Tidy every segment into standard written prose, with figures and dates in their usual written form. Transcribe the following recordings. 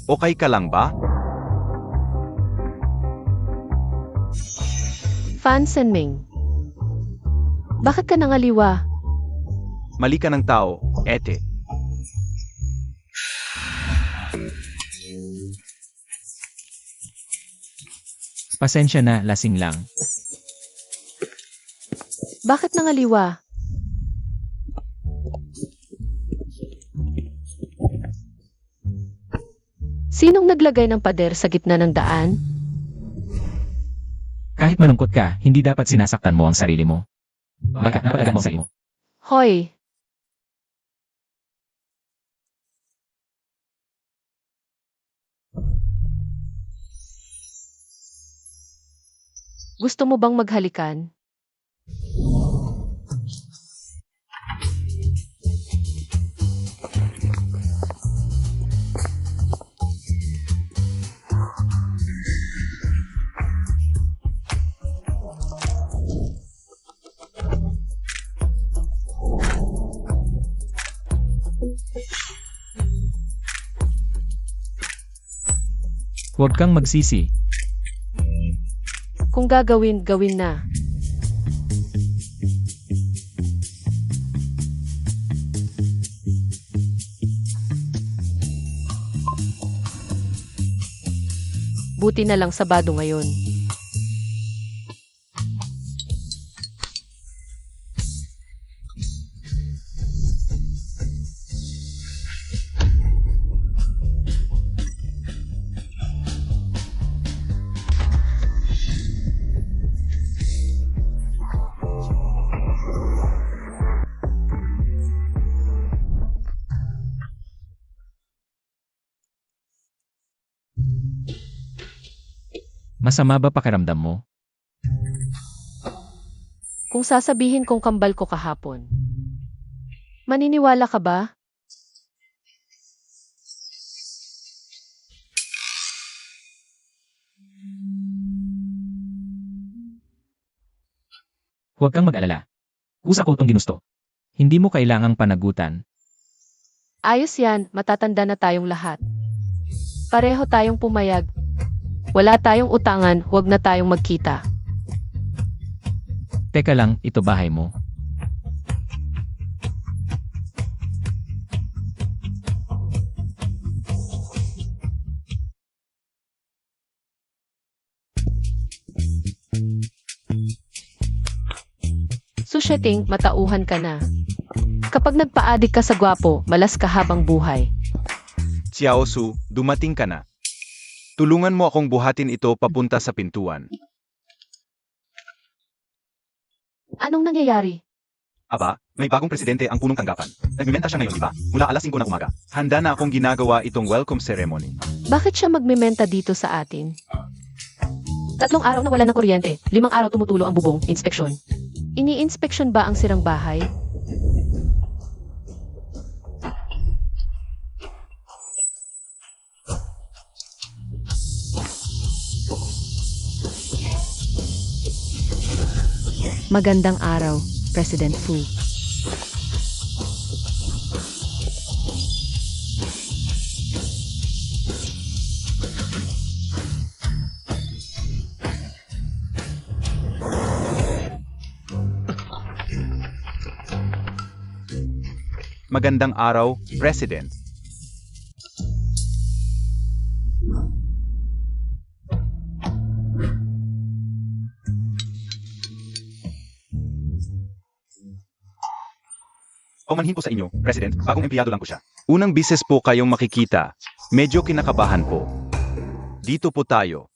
Okay ka lang ba? Fan Senming. Bakit ka nangaliwa? Mali ka ng tao, ete. Pasensya na, lasing lang. Bakit nangaliwa? Sinong naglagay ng pader sa gitna ng daan? Kahit malungkot ka, hindi dapat sinasaktan mo ang sarili mo. Bakit napalagan mo sa iyo? Hoy! Gusto mo bang maghalikan? Huwag kang magsisi. Kung gagawin, gawin na. Buti na lang Sabado ngayon. Masama ba pakiramdam mo? Kung sasabihin kong kambal ko kahapon, maniniwala ka ba? Huwag kang mag-alala. Usa ko itong ginusto. Hindi mo kailangang panagutan. Ayos yan, matatanda na tayong lahat. Pareho tayong pumayag. Wala tayong utangan, huwag na tayong magkita. Teka lang, ito bahay mo. Susyeting, matauhan ka na. Kapag nagpaadik ka sa gwapo, malas ka habang buhay. Xiao Su, dumating ka na. Tulungan mo akong buhatin ito papunta sa pintuan. Anong nangyayari? Aba, may bagong presidente ang punong tanggapan. Nagmimenta siya ngayon, di ba? Mula alas 5 ng umaga. Handa na akong ginagawa itong welcome ceremony. Bakit siya magmementa dito sa atin? 3 araw na wala ng kuryente, 5 araw tumutulo ang bubong, inspeksyon. Ini-inspeksyon ba ang sirang bahay? Magandang araw, President Fu. Magandang araw, President. Paumanhin po sa inyo, President. Bagong empleyado lang po siya. Unang bises po kayong makikita. Medyo kinakabahan po. Dito po tayo.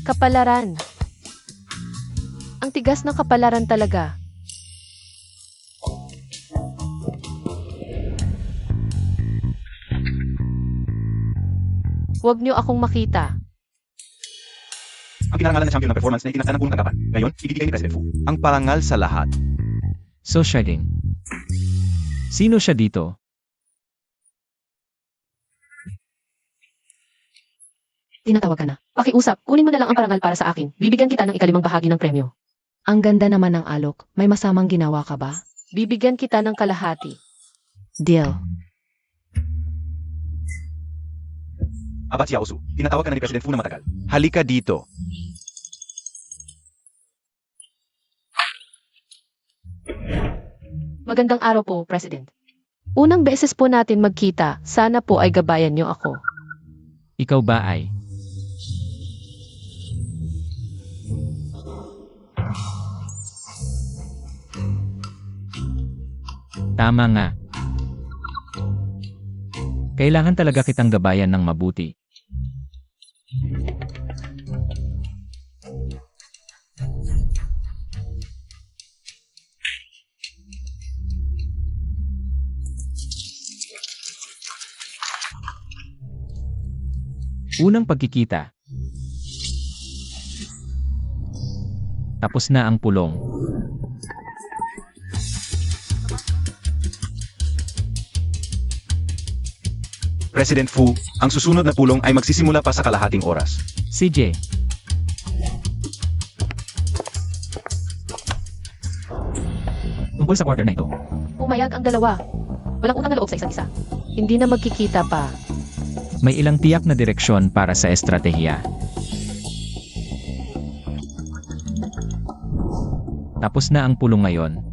Kapalaran. Ang tigas ng kapalaran talaga. Huwag niyo akong makita. Ang pinarangalan na champion ng performance na itinakda ng punong tanggapan. Ngayon, ibibigay ni President Fu. Ang parangal sa lahat. So, Sharding. Sino siya dito? Tinatawag ka na. Pakiusap, kunin mo na lang ang parangal para sa akin. Bibigyan kita ng ikalimang bahagi ng premyo. Ang ganda naman ng alok. May masamang ginawa ka ba? Bibigyan kita ng kalahati. Deal. Abat Xiaosu, tinatawag ka na ni President Fu na matagal. Halika dito. Magandang araw po, President. Unang beses po natin magkita, sana po ay gabayan niyo ako. Ikaw ba ay? Tama nga. Kailangan talaga kitang gabayan ng mabuti. Unang pagkikita. Tapos na ang pulong. President Fu, ang susunod na pulong ay magsisimula pa sa kalahating oras. CJ. Tungkol sa quarter na ito. Pumayag ang dalawa. Walang utang na loob sa isa't isa. Hindi na magkikita pa. May ilang tiyak na direksyon para sa estratehiya. Tapos na ang pulong ngayon.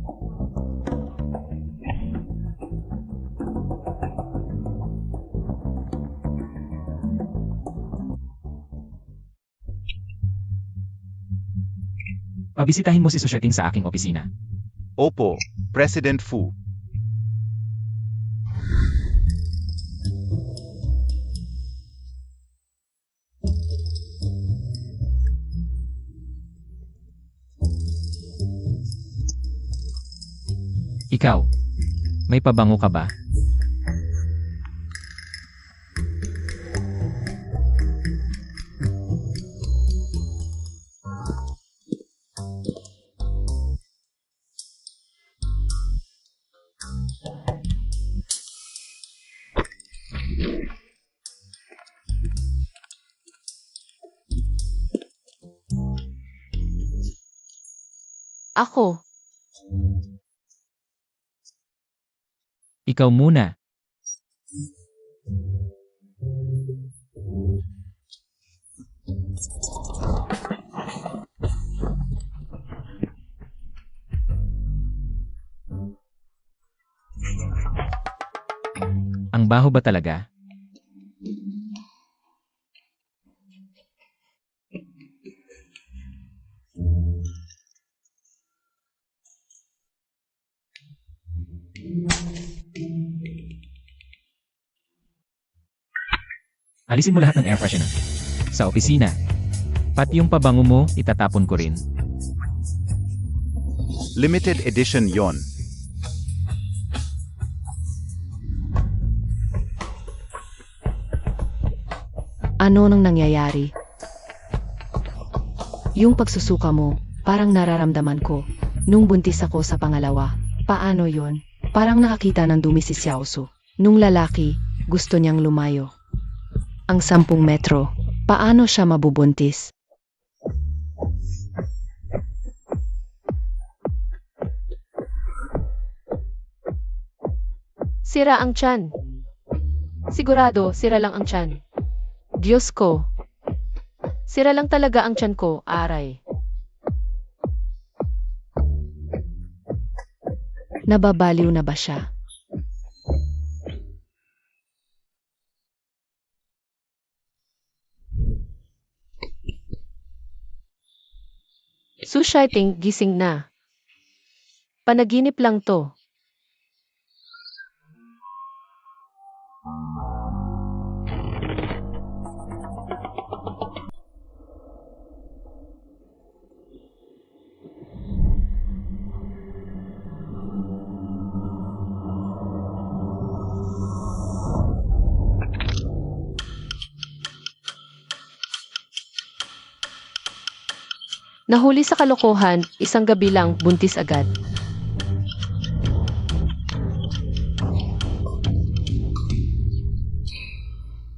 Pabisitahin mo si Susyeting sa aking opisina. Opo, President Fu. Ikaw, may pabango ka ba? Ako, Ikaw muna. Ang baho ba talaga? Alisin mo lahat ng air freshener. Sa opisina. Pati yung pabango mo, itatapon ko rin. Limited edition yon. Ano nang nangyayari? Yung pagsusuka mo, parang nararamdaman ko. Nung buntis ako sa pangalawa, paano yon? Parang nakakita ng dumi si Xiaosu. Nung lalaki, gusto niyang lumayo. Ang 10 metro, paano siya mabubuntis? sira ang tiyan. Sigurado, sira lang ang tiyan. Diyos ko. Sira lang talaga ang tiyan ko, aray. Nababaliw na ba siya? Sushiting, gising na. Panaginip lang to. Nahuli sa kalokohan, isang gabi lang, buntis agad.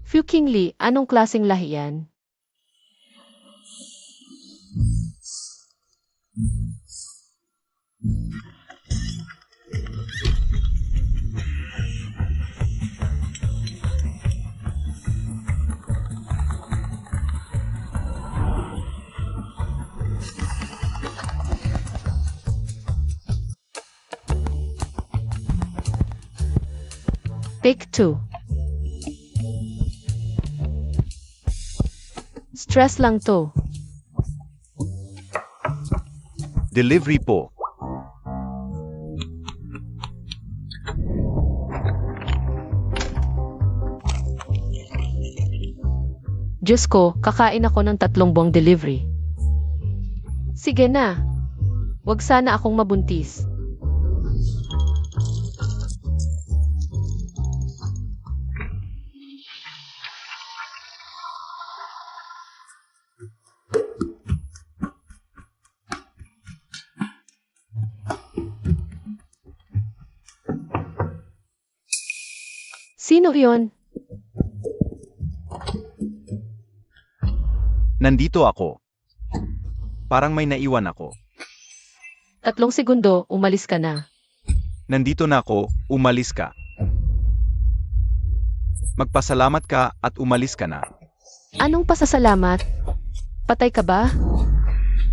Fu Qingli, anong klaseng lahi yan? Take 2. Stress lang to. Delivery po. Diyos ko, kakain ako ng 3 buwang delivery. Sige na. Huwag sana akong mabuntis. Sino yon? Nandito ako. Parang may naiwan ako. 3 segundo, umalis ka na. Nandito na ako, umalis ka. Magpasalamat ka at umalis ka na. Anong pasasalamat? Patay ka ba?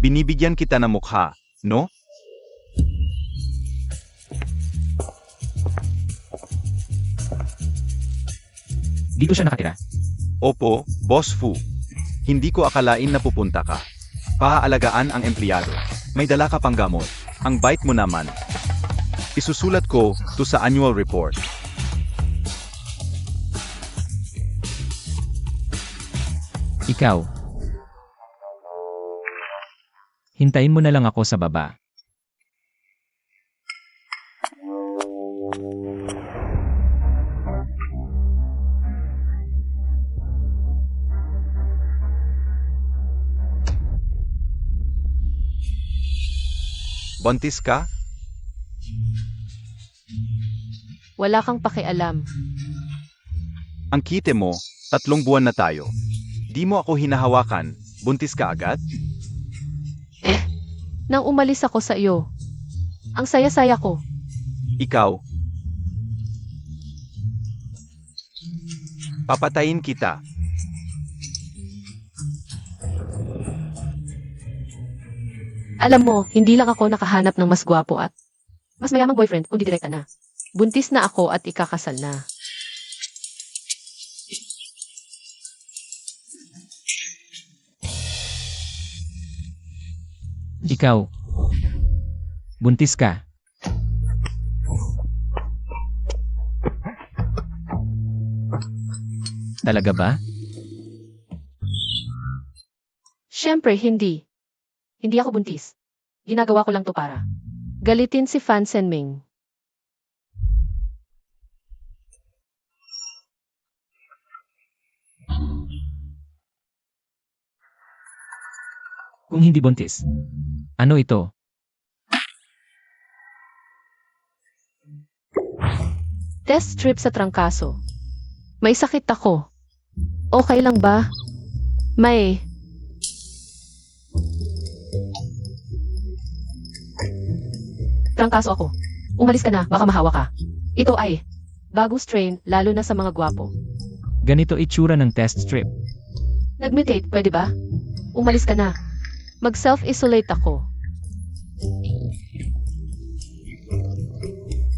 Binibigyan kita ng mukha, no? Dito siya nakatira. Opo, Boss Fu. Hindi ko akalain na pupunta ka. Paaalagaan ang empleyado. May dala ka pang gamot. Ang bait mo naman. Isusulat ko to sa annual report. Ikaw. Hintayin mo na lang ako sa baba. Buntis ka? Wala kang pakialam. Ang kite mo, 3 buwan na tayo. Di mo ako hinahawakan, buntis ka agad? Nang umalis ako sa iyo. Ang saya-saya ko. Ikaw. Papatayin kita. Alam mo, hindi lang ako nakahanap ng mas gwapo at mas mayamang boyfriend kundi direkta na. Buntis na ako at ikakasal na. Ikaw. Buntis ka. Talaga ba? Siyempre, hindi. Hindi ako buntis. Ginagawa ko lang to para galitin si Fan Senming. Kung hindi buntis. Ano ito? Test strip sa trangkaso. May sakit ako. Okay lang ba? May. Trangkaso ako. Umalis ka na, baka mahawa ka. Ito ay bagong strain, lalo na sa mga gwapo. Ganito itsura ng test strip. Nag-mutate, pwede ba? Umalis ka na. Mag-self-isolate ako.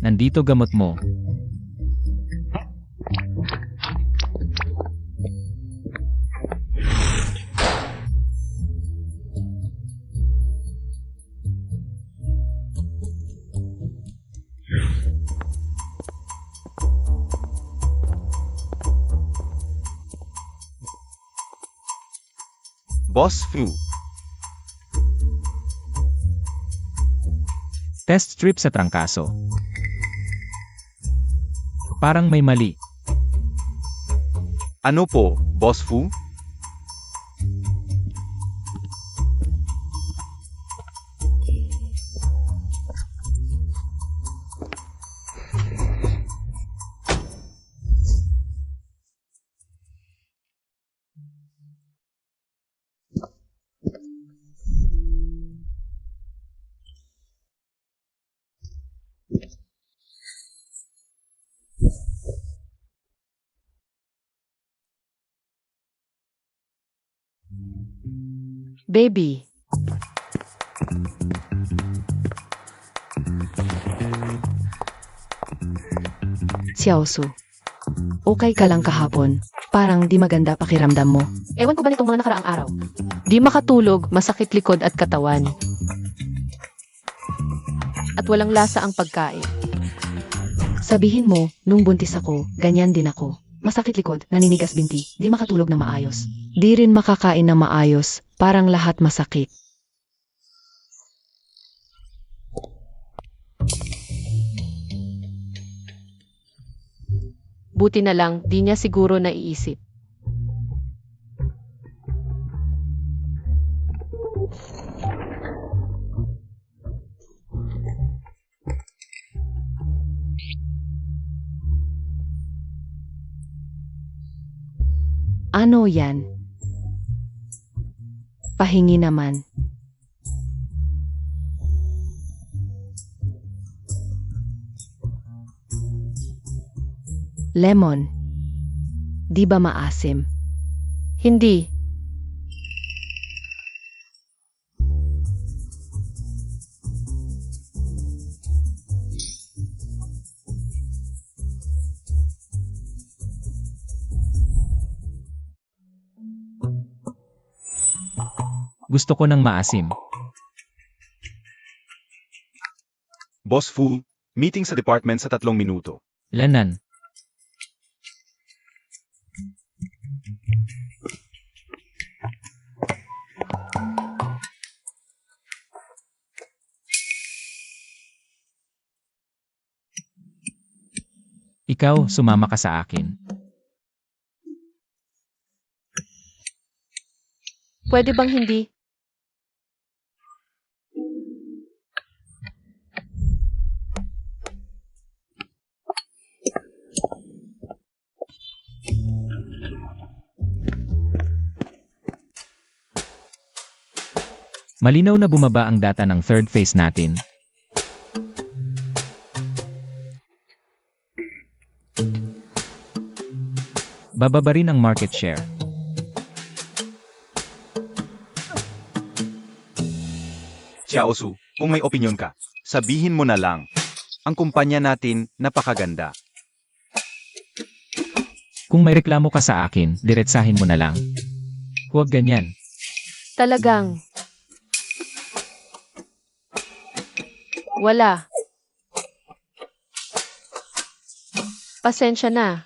Nandito gamot mo. Boss Fu. Test strip sa trangkaso. Parang may mali. Ano po, Boss Fu? Baby. Xiaosu, Okay ka lang kahapon. Parang di maganda pakiramdam mo. Ewan ko ba nitong mga nakaraang araw? Di makatulog, masakit likod at katawan. At walang lasa ang pagkain. Sabihin mo, nung buntis ako, ganyan din ako. Masakit likod, naninigas binti, di makatulog na maayos. Di rin makakain na maayos, parang lahat masakit. Buti na lang, di niya siguro naiisip. Ano yan? Pahingi naman. Lemon. Di ba maasim? Hindi. Gusto ko ng maasim. Boss Fu, meeting sa department sa 3 minuto. Lanan. Ikaw, sumama ka sa akin. Pwede bang hindi? Malinaw na bumaba ang data ng third phase natin. Bababa rin ang market share. Xiaosu, kung may opinyon ka, sabihin mo na lang. Ang kumpanya natin, napakaganda. Kung may reklamo ka sa akin, diretsahin mo na lang. Huwag ganyan. Talagang. Wala. Pasensya na.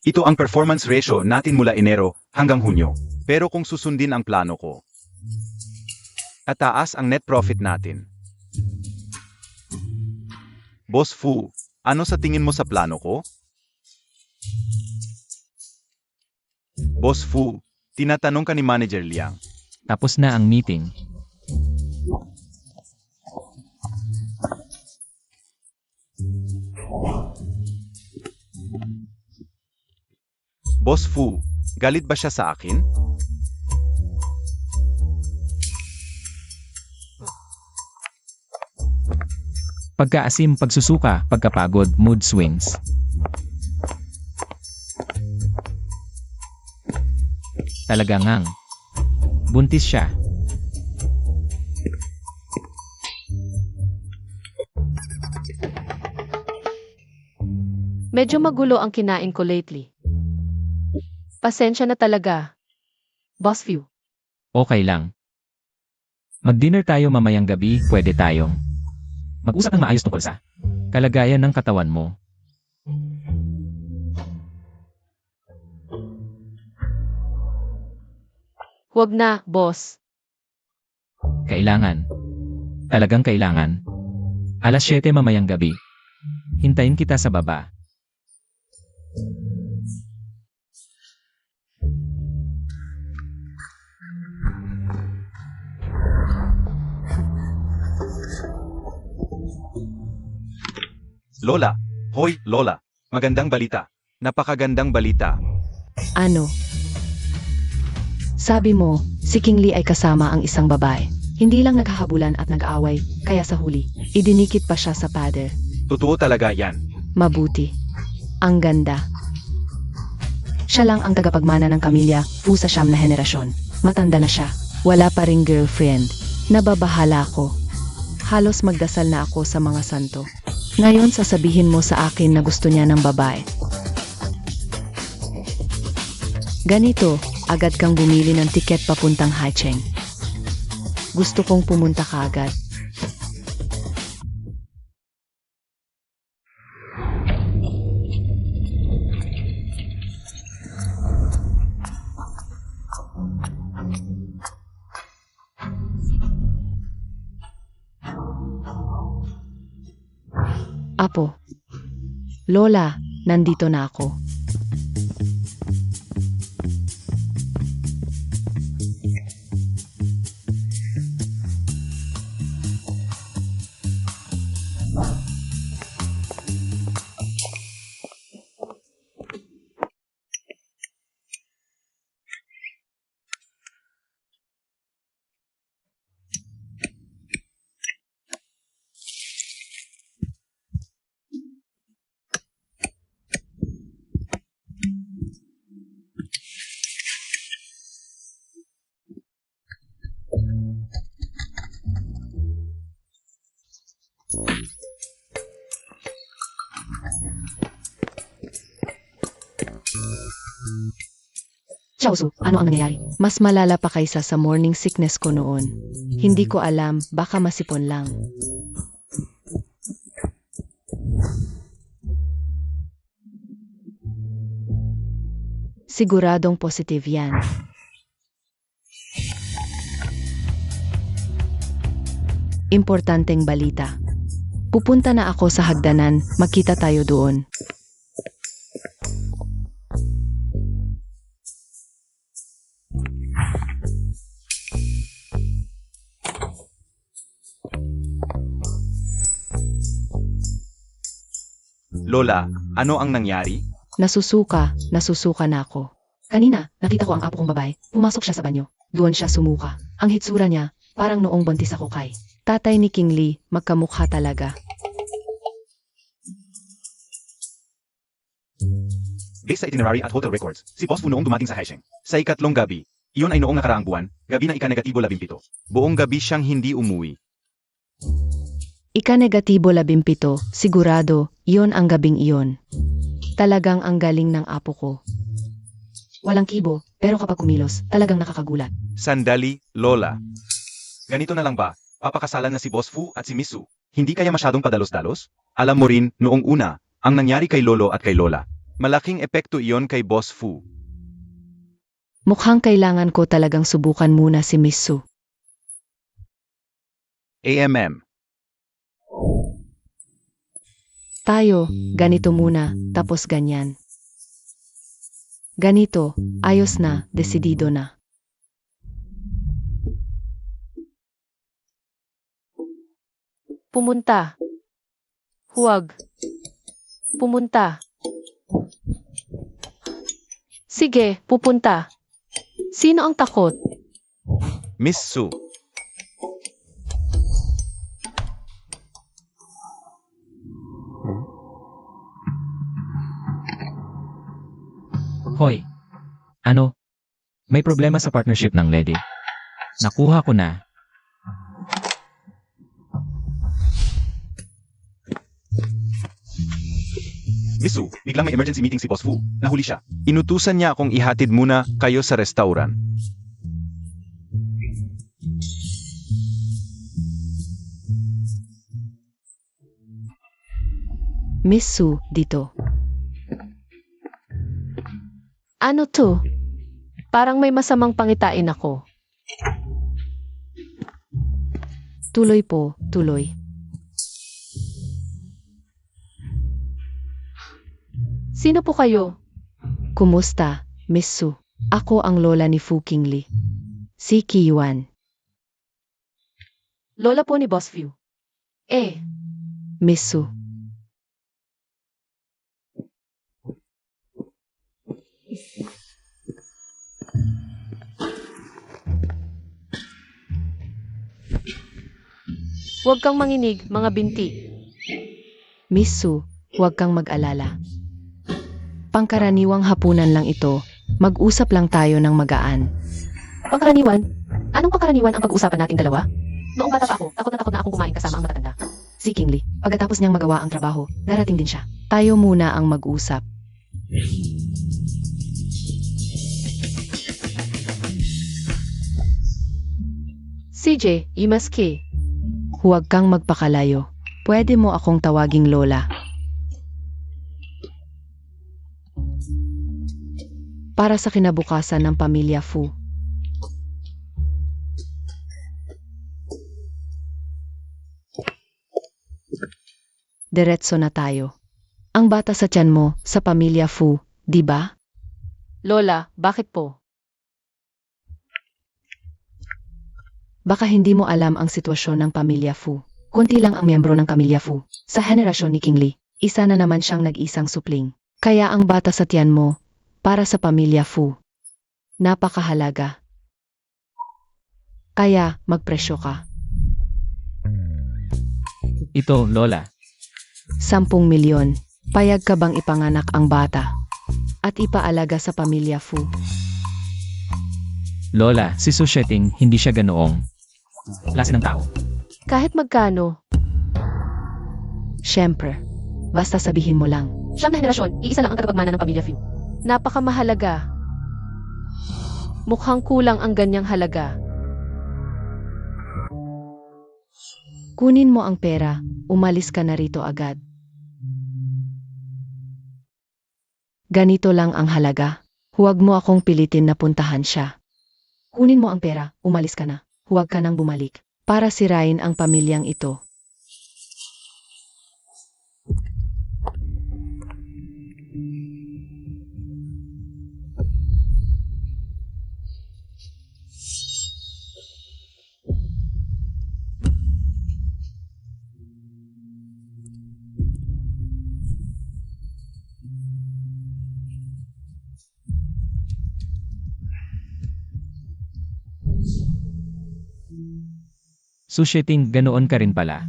Ito ang performance ratio natin mula Enero hanggang Hunyo. Pero kung susundin ang plano ko, tataas ang net profit natin. Boss Fu, ano sa tingin mo sa plano ko? Boss Fu, tinatanong ka ni Manager Liang. Tapos na ang meeting. Boss Fu, galit ba siya sa akin? Pagkaasim, pagsusuka, pagkapagod, mood swings. Talaga ngang. Buntis siya. Medyo magulo ang kinain ko lately. Pasensya na talaga. Boss Fu. Okay lang. Mag-dinner tayo mamayang gabi, pwede tayong mag-usap ng maayos tungkol sa kalagayan ng katawan mo. Huwag na, boss. Kailangan. Talagang kailangan. Alas 7 mamayang gabi. Hintayin kita sa baba. Lola, hoy, Lola. Magandang balita. Napakagandang balita. Ano? Sabi mo, si King Lee ay kasama ang isang babae. Hindi lang naghahabulan at nag-away, kaya sa huli, idinikit pa siya sa pader. Totoo talaga yan. Mabuti. Ang ganda. Siya lang ang tagapagmana ng pamilya, Fu sa 9 na henerasyon. Matanda na siya. Wala pa ring girlfriend. Nababahala ako. Halos magdasal na ako sa mga santo. Ngayon sasabihin mo sa akin na gusto niya ng babae. Ganito, agad kang bumili ng tiket papuntang Haicheng. Gusto kong pumunta kaagad. Apo. Lola, nandito na ako. Xiaosu, ano ang nangyayari? Mas malala pa kaysa sa morning sickness ko noon. Hindi ko alam, baka masipon lang. Siguradong positive yan. Importanteng balita. Pupunta na ako sa hagdanan, magkita tayo doon. Lola, ano ang nangyari? Nasusuka na ako. Kanina, nakita ko ang apo kong babae. Pumasok siya sa banyo. Doon siya sumuka. Ang hitsura niya, parang noong buntis ako kay tatay ni King Lee, magkamukha talaga. Based sa itinerary at hotel records, si Boss Fu noong dumating sa Haicheng. Sa ikatlong gabi, iyon ay noong nakaraang buwan, gabi ng ika-negatibo 17. Buong gabi siyang hindi umuwi. Ika-negatibo 17, sigurado, iyon ang gabing iyon. Talagang ang galing ng apo ko. Walang kibo, pero kapag kumilos, talagang nakakagulat. Sandali, Lola. Ganito na lang ba? Papakasalan na si Boss Fu at si Miss Su. Hindi kaya masyadong padalos-dalos? Alam mo rin, noong una, ang nangyari kay Lolo at kay Lola. Malaking epekto iyon kay Boss Fu. Mukhang kailangan ko talagang subukan muna si Miss Su. AMM. Tayo, ganito muna, tapos ganyan. Ganito, ayos na, desidido na. Pumunta. Huwag. Pumunta. Sige, pupunta. Sino ang takot? Miss Su. Hoy. Ano? May problema sa partnership ng Lady. Nakuha ko na. Miss Su, biglang may emergency meeting si Boss Fu. Nahuli siya. Inutusan niya akong ihatid muna kayo sa restaurant. Miss Su, dito. Ano to? Parang may masamang pangitain ako. Tuloy po, tuloy. Sino po kayo? Kumusta, Miss Su? Ako ang lola ni Fu Qingli. Si Qiyuan. Lola po ni Boss Fu. Miss Su. Huwag kang manginig, mga binti. Miss Su, huwag kang mag-alala. Pangkaraniwang hapunan lang ito. Mag-usap lang tayo ng magaan. Pangkaraniwan? Anong pangkaraniwan ang pag-uusapan nating dalawa? Noong bata pa ako, takot na akong kumain kasama ang matatanda. Si Kingly, pagkatapos niyang magawa ang trabaho, darating din siya. Tayo muna ang mag-usap. CJ, Imaski. Huwag kang magpakalayo. Pwede mo akong tawaging Lola. Para sa kinabukasan ng pamilya Fu. Diretso na tayo. Ang bata sa tiyan mo, sa pamilya Fu, di ba? Lola, bakit po? Baka hindi mo alam ang sitwasyon ng pamilya Fu. Kunti lang ang miyembro ng pamilya Fu. Sa henerasyon ni Kingly, isa na naman siyang nag-isang supling. Kaya ang bata sa tiyan mo, para sa pamilya Fu. Napakahalaga. Kaya, magpresyo ka. Ito, Lola. 10 milyon. Payag ka bang ipanganak ang bata? At ipaalaga sa pamilya Fu? Lola, si Su Sheting, hindi siya ganoong klase ng tao. Kahit magkano? Siyempre. Basta sabihin mo lang. Siyam na henerasyon, iisa lang ang tagapagmana ng pamilya Fu. Napakamahalaga. Mukhang kulang ang ganyang halaga. Kunin mo ang pera, umalis ka na rito agad. Ganito lang ang halaga. Huwag mo akong pilitin na puntahan siya. Kunin mo ang pera, umalis ka na. Huwag ka nang bumalik. Para sirain ang pamilyang ito. Su Sheting, ganoon ka rin pala.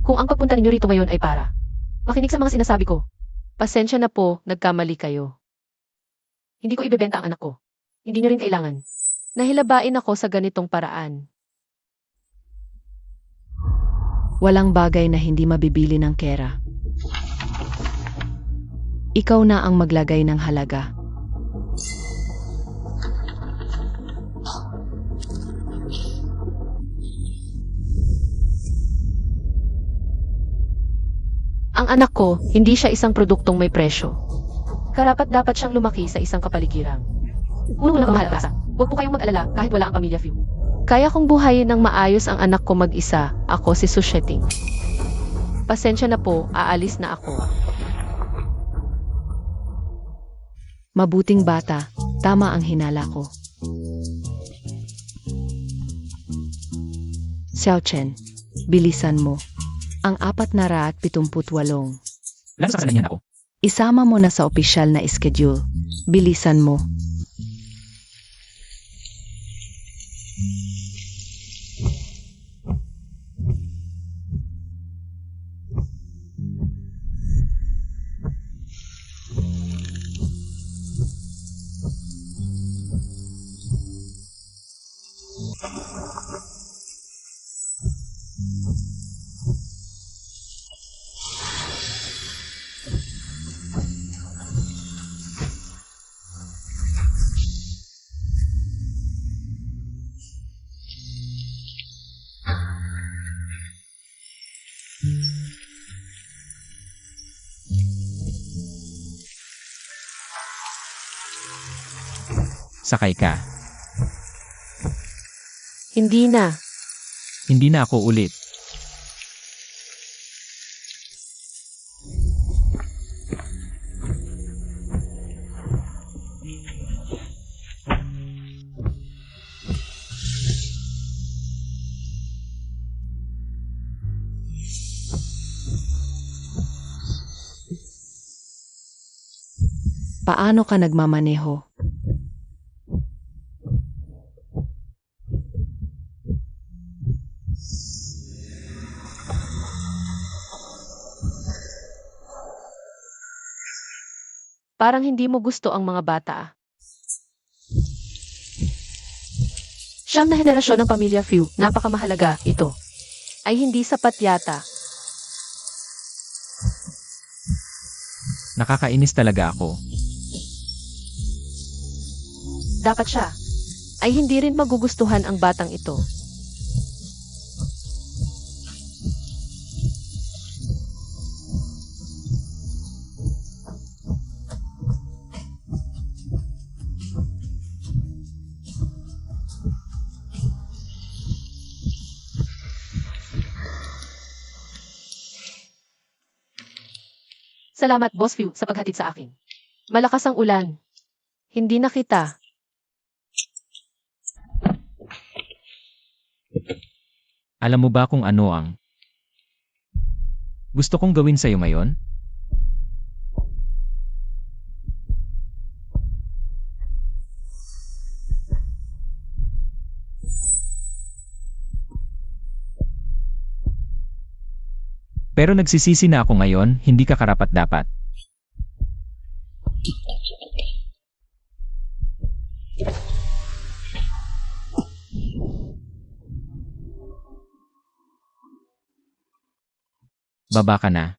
Kung ang pagpunta ninyo rito ngayon ay para makinig sa mga sinasabi ko. Pasensya na po, nagkamali kayo. Hindi ko ibebenta ang anak ko. Hindi nyo rin kailangan. Nahilabain ako sa ganitong paraan. Walang bagay na hindi mabibili ng kera. Ikaw na ang maglagay ng halaga. Ang anak ko, hindi siya isang produktong may presyo. Karapat-dapat siyang lumaki sa isang kapaligiran. Puno ng kamahal-asa. Huwag po kayong mag-alala kahit wala ang pamilya Fu. Kaya kong buhayin ng maayos ang anak ko mag-isa. Ako si Su Sheting. Pasensya na po, aalis na ako. Mabuting bata, tama ang hinala ko. Xiao Chen, bilisan mo. Ang 478. Lalo sa niyan ako. Isama mo na sa opisyal na schedule. Bilisan mo. Sakay ka. Hindi na. Hindi na ako ulit. Paano ka nagmamaneho? Parang hindi mo gusto ang mga bata. Siyam na henerasyon ng pamilya Few, napakamahalaga ito. Ay hindi sapat yata. Nakakainis talaga ako. Dapat siya. Ay hindi rin magugustuhan ang batang ito. Salamat, Boss Few, sa paghatid sa akin. Malakas ang ulan. Hindi na kita. Alam mo ba kung ano ang gusto kong gawin sa'yo ngayon? Pero nagsisisi na ako ngayon, hindi ka karapat-dapat. Baba ka na.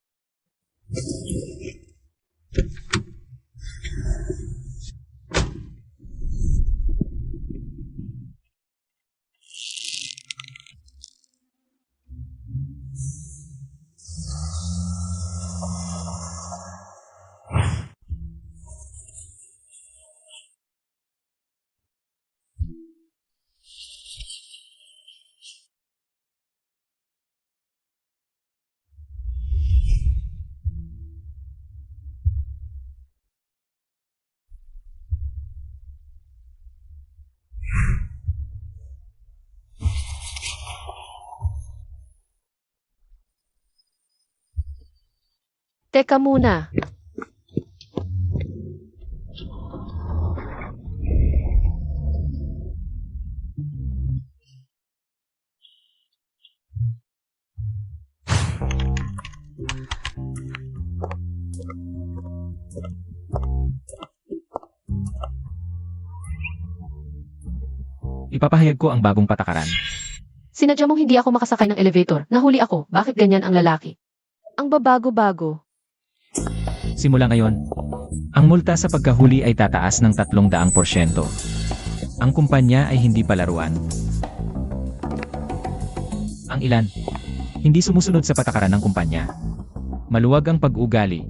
Teka muna. Ipapahayag ko ang bagong patakaran. Sinadya mong hindi ako makasakay ng elevator. Nahuli ako. Bakit ganyan ang lalaki? Ang babago-bago. Simula ngayon, ang multa sa pagkahuli ay tataas ng 300%. Ang kumpanya ay hindi palaruan. Ang ilan, hindi sumusunod sa patakaran ng kumpanya. Maluwag ang pag-ugali.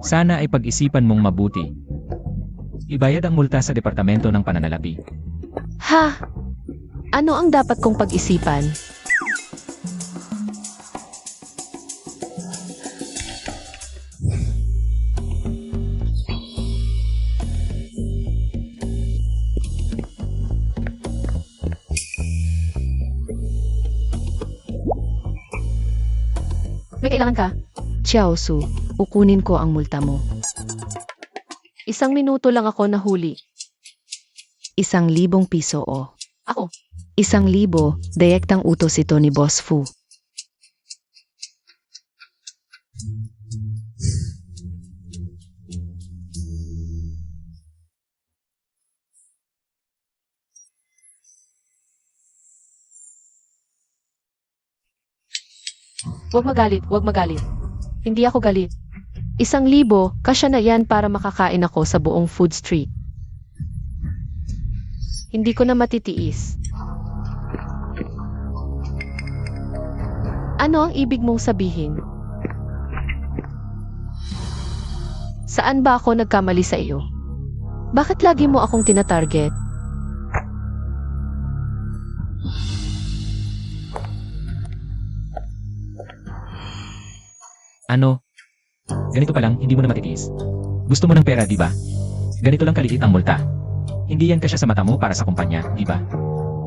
Sana ay pag-isipan mong mabuti. Ibayad ang multa sa Departamento ng Pananalapi. Ha? Ano ang dapat kong pag-isipan? May kailangan ka? Xiaosu, ukunin ko ang multa mo. 1 minuto lang ako nahuli. 1,000 piso o. Ako. 1,000, direktang utos ito ni Boss Fu. Huwag magalit, huwag magalit. Hindi ako galit. 1,000, kasya na yan para makakain ako sa buong food street. Hindi ko na matitiis. Ano ang ibig mong sabihin? Saan ba ako nagkamali sa iyo? Bakit lagi mo akong tinatarget? Ano? Ganito pa lang, hindi mo na matitiis. Gusto mo ng pera, di ba? Ganito lang kaliit ang multa. Hindi yan kasya sa mata mo para sa kumpanya, di ba?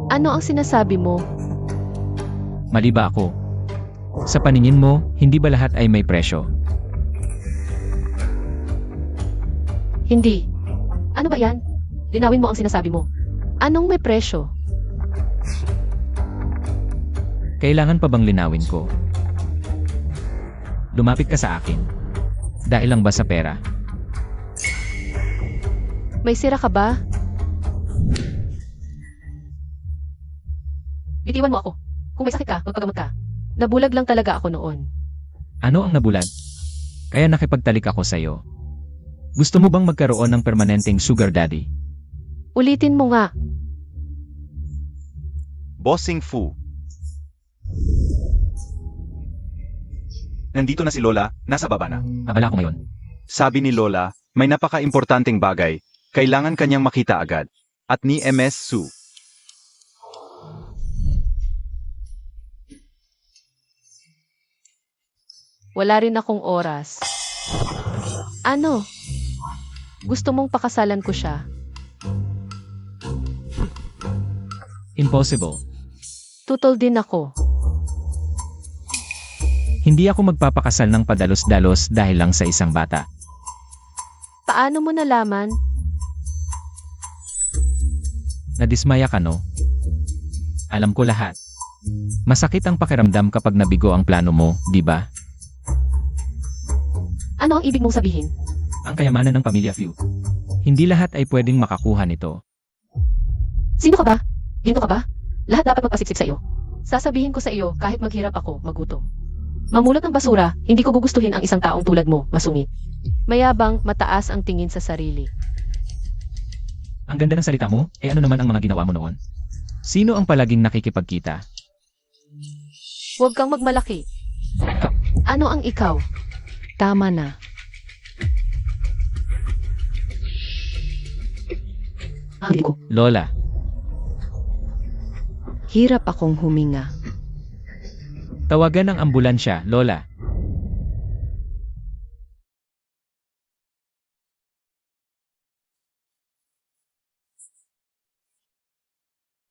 Ano ang sinasabi mo? Mali ba ako? Sa paningin mo, hindi ba lahat ay may presyo? Hindi. Ano ba yan? Linawin mo ang sinasabi mo. Anong may presyo? Kailangan pa bang linawin ko? Lumapit ka sa akin. Dahil lang ba sa pera? May sira ka ba? Bitiwan mo ako. Kung may sakit ka, magpagamot ka. Nabulag lang talaga ako noon. Ano ang nabulag? Kaya nakipagtalik ako sa'yo. Gusto mo bang magkaroon ng permanenteng sugar daddy? Ulitin mo nga. Bossing Fu. Nandito na si Lola, nasa baba na. Abala ko ngayon. Sabi ni Lola, may napaka-importanteng bagay, kailangan kanyang makita agad. At ni MS Su. Wala rin akong oras. Ano? Gusto mong pakasalan ko siya? Impossible. Tutol din ako. Hindi ako magpapakasal ng padalos-dalos dahil lang sa isang bata. Paano mo nalaman? Nadismaya ka, no? Alam ko lahat. Masakit ang pakiramdam kapag nabigo ang plano mo, di ba? Ano ang ibig mong sabihin? Ang kayamanan ng pamilya Few. Hindi lahat ay pwedeng makakuha nito. Sino ka ba? Ginto ka ba? Lahat dapat magpasiksik sa iyo. Sasabihin ko sa iyo kahit maghirap ako, magutom. Mamulot ng basura, hindi ko gugustuhin ang isang taong tulad mo, masungit. Mayabang, mataas ang tingin sa sarili. Ang ganda ng salita mo, ano naman ang mga ginawa mo noon? Sino ang palaging nakikipagkita? Huwag kang magmalaki. Ano ang ikaw? Tama na. Hindi ko. Lola, Hirap akong huminga. tawagan ang ambulansya, Lola.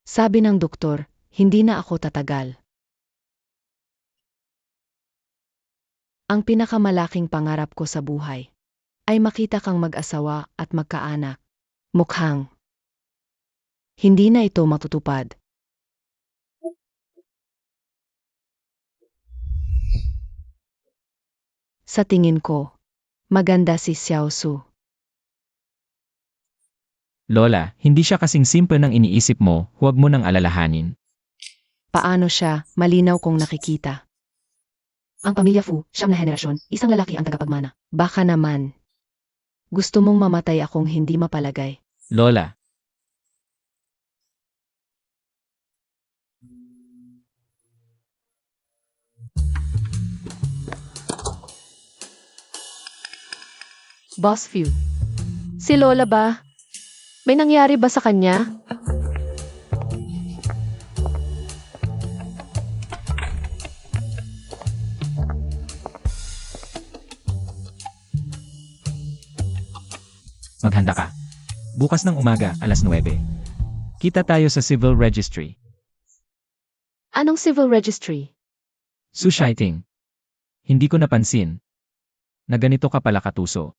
Sabi ng doktor, hindi na ako tatagal. Ang pinakamalaking pangarap ko sa buhay ay makita kang mag-asawa at magkaanak. Mukhang hindi na ito matutupad. Sa tingin ko, maganda si Xiao Su. Lola, hindi siya kasing simple ng iniisip mo, huwag mo nang alalahanin. Paano siya, malinaw kong nakikita. Ang pamilya Fu, siyam na henerasyon, isang lalaki ang tagapagmana. Baka naman. Gusto mong mamatay akong hindi mapalagay. Lola, Boss Few. Si Lola ba? May nangyari ba sa kanya? maghanda ka. Bukas ng umaga, alas 9. Kita tayo sa civil registry. Anong civil registry? Sushiting. Hindi ko napansin na ganito ka pala katuso.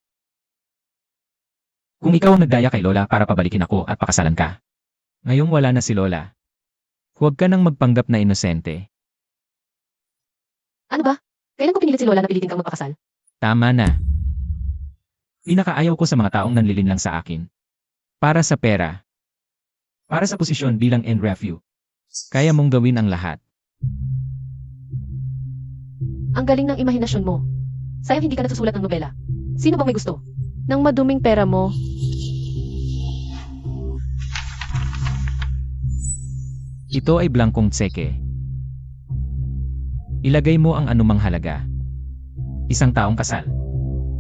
Kung ikaw ang nagdaya kay Lola para pabalikin ako at pakasalan ka. Ngayong wala na si Lola. Huwag ka nang magpanggap na inosente. Ano ba? Kailan ko pinilit si Lola na pilitin kang magpakasal? Tama na. Pinakaayaw ko sa mga taong nanlilin lang sa akin. Para sa pera. Para sa posisyon bilang en refu. Kaya mong gawin ang lahat. Ang galing ng imahinasyon mo. Sayang hindi ka nagsusulat ng nobela. Sino bang may gusto? Nang maduming pera mo. Ito ay blankong tseke. Ilagay mo ang anumang halaga. Isang taong kasal.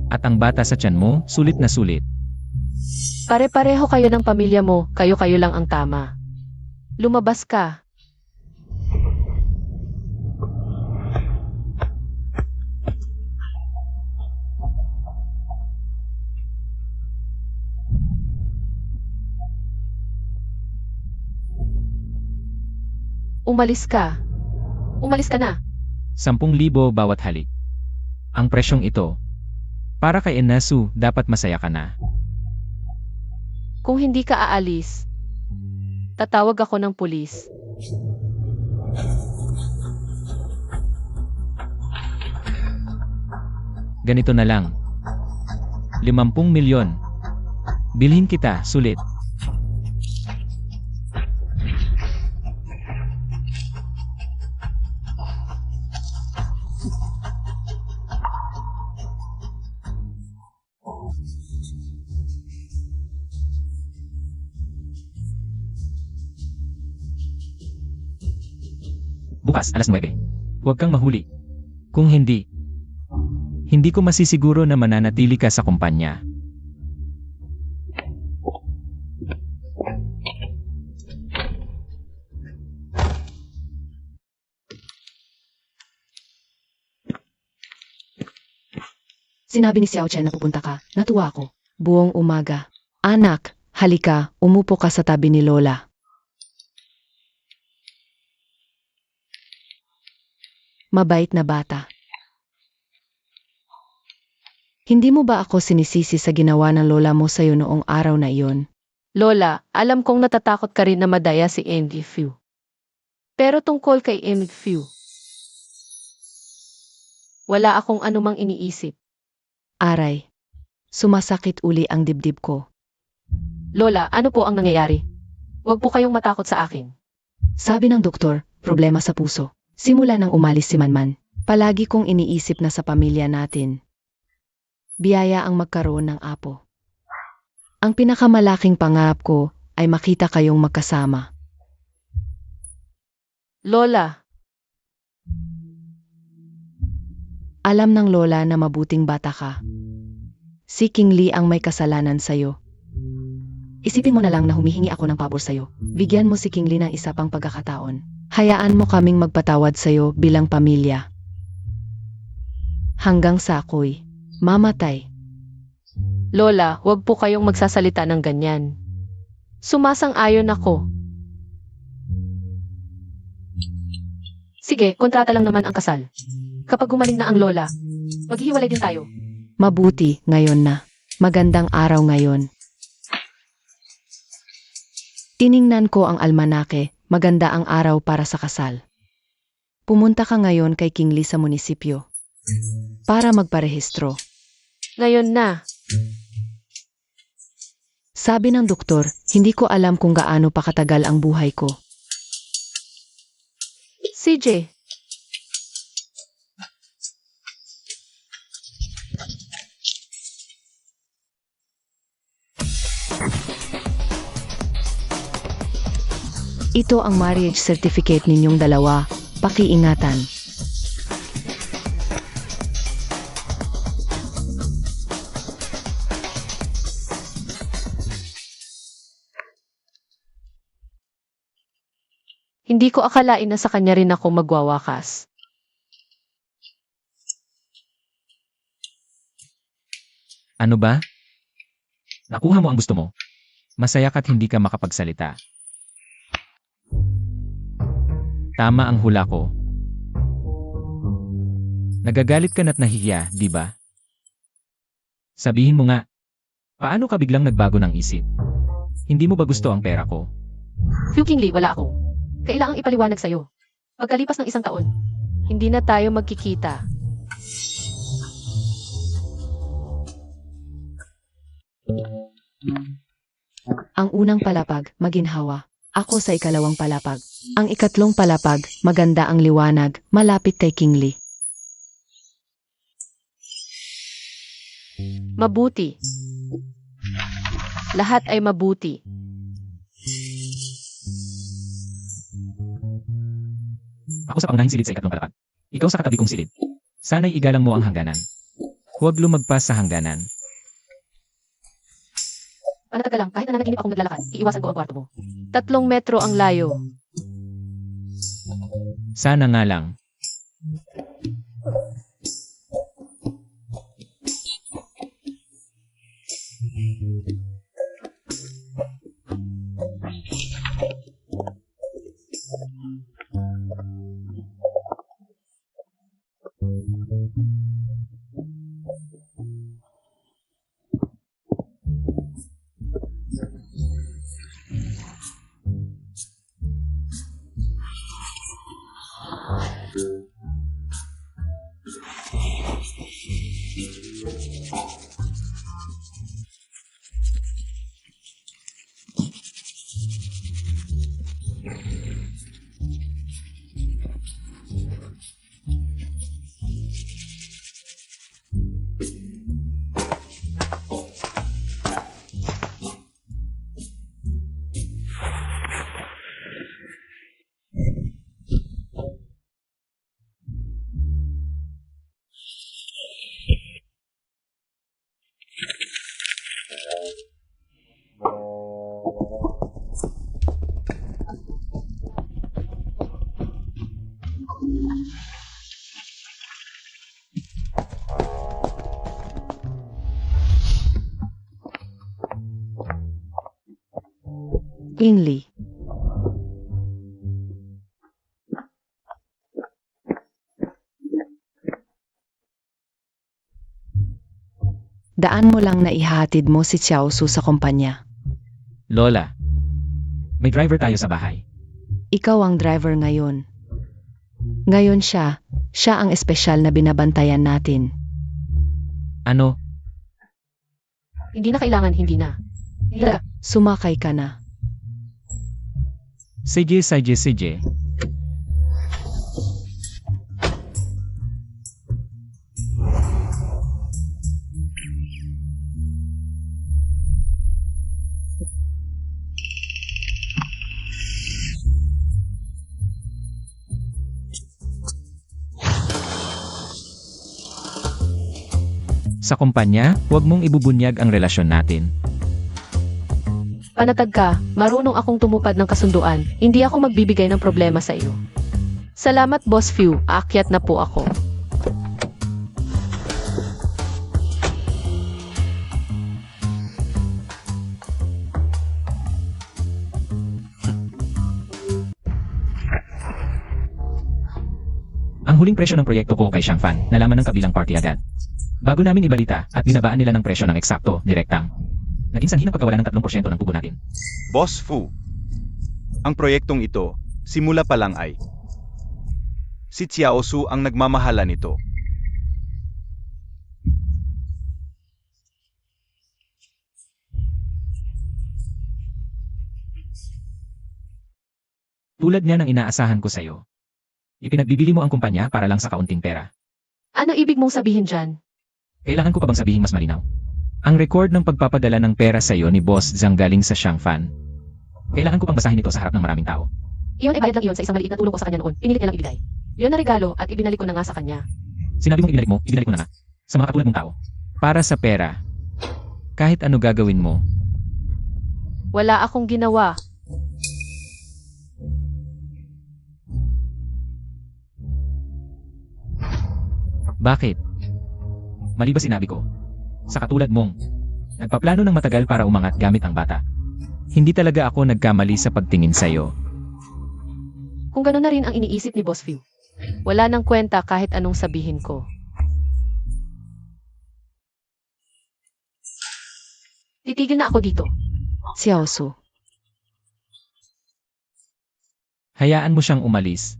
At ang bata sa tiyan mo, sulit na sulit. Pare-pareho kayo ng pamilya mo, kayo-kayo lang ang tama. Lumabas ka. Umalis ka. Umalis ka na. 10,000 bawat halik. Ang presyong ito. Para kay Enasu, dapat masaya ka na. Kung hindi ka aalis, tatawag ako ng pulis. Ganito na lang. 50 milyon. Bilhin kita, sulit. Bukas, alas 9. Huwag kang mahuli. Kung hindi, hindi ko masisiguro na mananatili ka sa kumpanya. Sinabi ni Xiao Chen na pupunta ka. Natuwa ako. Buong umaga. Anak, halika, umupo ka sa tabi ni Lola. Mabait na bata. Hindi mo ba ako sinisisi sa ginawa ng lola mo sa'yo noong araw na iyon? Lola, alam kong natatakot ka rin na madaya si Andy Few. Pero tungkol kay Andy Few, wala akong anumang iniisip. Aray. Sumasakit uli ang dibdib ko. Lola, ano po ang nangyayari? Huwag po kayong matakot sa akin. Sabi ng doktor, problema sa puso. Simula nang umalis si Manman, palagi kong iniisip na sa pamilya natin. Biyaya ang magkaroon ng apo. Ang pinakamalaking pangarap ko ay makita kayong magkasama. Lola, Alam ng lola na mabuting bata ka. Si King Lee ang may kasalanan sa'yo. Isipin mo na lang na humihingi ako ng pabor sa'yo. Bigyan mo si King Lee ng isa pang pagkakataon. Hayaan mo kaming magpatawad sa'yo bilang pamilya. Hanggang sa ako'y mamatay. Lola, huwag po kayong magsasalita ng ganyan. Sumasang-ayon ako. Sige, kontrata lang naman ang kasal. Kapag gumaling na ang lola, maghihiwalay din tayo. Mabuti, ngayon na. Magandang araw ngayon. Tiningnan ko ang almanake, maganda ang araw para sa kasal. Pumunta ka ngayon kay King Lee sa munisipyo para magparehistro. Ngayon na. Sabi ng doktor, hindi ko alam kung gaano pa katagal ang buhay ko. CJ, Ito ang marriage certificate ninyong dalawa. Pakiingatan. hindi ko akalain na sa kanya rin ako magwawakas. Ano ba? Nakuha mo ang gusto mo. Masaya ka't hindi ka makapagsalita. Tama ang hula ko. Nagagalit ka na't nahihiya, di ba? Sabihin mo nga, paano ka biglang nagbago ng isip? Hindi mo ba gusto ang pera ko? Few King Lee, wala ako. Kailangang ipaliwanag sa'yo. Pagkalipas ng 1 taon, hindi na tayo magkikita. Ang unang palapag, maginhawa. Ako sa ikalawang palapag. Ang ikatlong palapag, maganda ang liwanag, malapit kay King Lee. Mabuti. Lahat ay mabuti. Ako sa pangunahing silid sa ikatlong palapag. Ikaw sa katabi kong silid. Sana'y igalang mo ang hangganan. Huwag lumagpas sa hangganan. Panatagal lang, kahit na nanaginip akong naglalakad, iiwasan ko ang kwarto mo. 3 metro ang layo. Sana nga lang. Inli. Daan mo lang na ihatid mo si Xiaosu sa kumpanya. Lola, may driver tayo sa bahay. Ikaw ang driver ngayon. Ngayon siya ang espesyal na binabantayan natin. Ano? Hindi na kailangan, hindi na. Hindi na. Sumakay ka na. Sige. Sa kumpanya, huwag mong ibubunyag ang relasyon natin. Panatag ka, marunong akong tumupad ng kasunduan. Hindi ako magbibigay ng problema sa iyo. Salamat, Boss Few. Aakyat na po ako. Ang huling presyo ng proyekto ko kay Shangfan, nalaman ng kabilang party agad. Bago namin ibalita at binabaan nila ng presyo ng eksakto, direktang. Naging sanhi ng pagkawala ng 3% ng tubo natin. Boss Fu, ang proyektong ito, simula pa lang ay si Xiaosu ang nagmamahala nito. Tulad niya ng inaasahan ko sa'yo. Ipinagbibili mo ang kumpanya para lang sa kaunting pera. Ano ibig mong sabihin dyan? Kailangan ko pa bang sabihin mas malinaw? Ang record ng pagpapadala ng pera sa'yo ni Boss Zhang galing sa Shangfan. Kailangan ko pang basahin ito sa harap ng maraming tao. Iyon ay bayad lang iyon sa isang maliit na tulong ko sa kanya noon. Pinilit niya lang ibigay. Iyon na regalo at ibinalik ko na nga sa kanya. Sinabi mong ibinalik ko na nga. Sa mga katulad mong tao. Para sa pera. Kahit ano gagawin mo. Wala akong ginawa. Bakit? Mali ba sinabi ko? Sa katulad mong, nagpaplano ng matagal para umangat gamit ang bata. Hindi talaga ako nagkamali sa pagtingin sa'yo. Kung gano'n na rin ang iniisip ni Boss Few. Wala nang kwenta kahit anong sabihin ko. Titigil na ako dito. Xiaosu. Hayaan mo siyang umalis.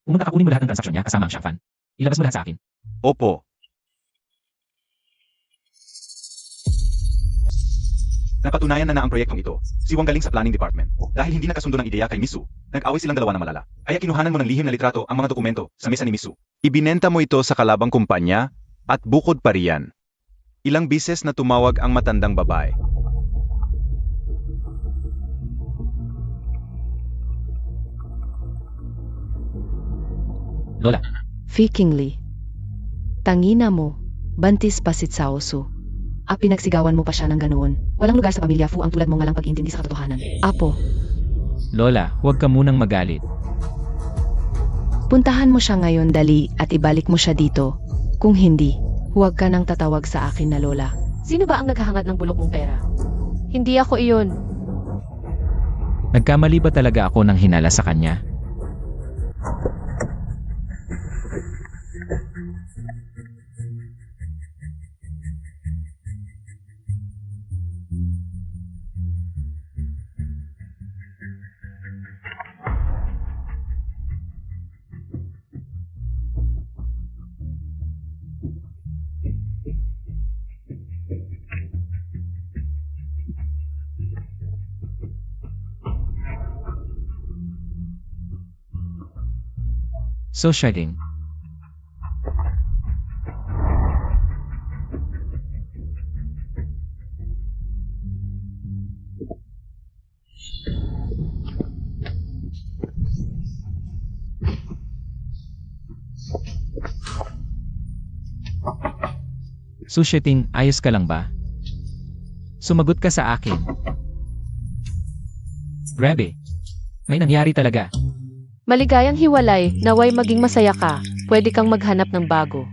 Pumunta ka, kunin mo lahat ng transaksyon niya kasama ang Shangfan. Ilabas mo lahat sa akin. Opo. Napatunayan na ang proyektong ito. Si Wang galing sa planning department. Dahil hindi nakasundo ng ideya kay Misu, nag-away silang dalawa na malala. Kaya kinuhanan mo ng lihim na litrato ang mga dokumento sa mesa ni Misu. Ibinenta mo ito sa kalabang kumpanya at bukod pa riyan. Ilang bises na tumawag ang matandang babae. Lola, Fikingly. Tangina mo, bantis pa si Xiaosu. Pinagsigawan mo pa siya ng ganoon. Walang lugar sa pamilya Fu ang tulad mo nga lang pag-intindi sa katotohanan. Apo, Lola, huwag ka munang magalit. puntahan mo siya ngayon dali at ibalik mo siya dito. Kung hindi, huwag ka nang tatawag sa akin na lola. Sino ba ang naghahangad ng bulok mong pera? Hindi ako iyon. Nagkamali ba talaga ako ng hinala sa kanya? So sharding. Sushiting, ayos ka lang ba? Sumagot ka sa akin. Grabe. May nangyari talaga. Maligayang hiwalay, naway maging masaya ka. Pwede kang maghanap ng bago.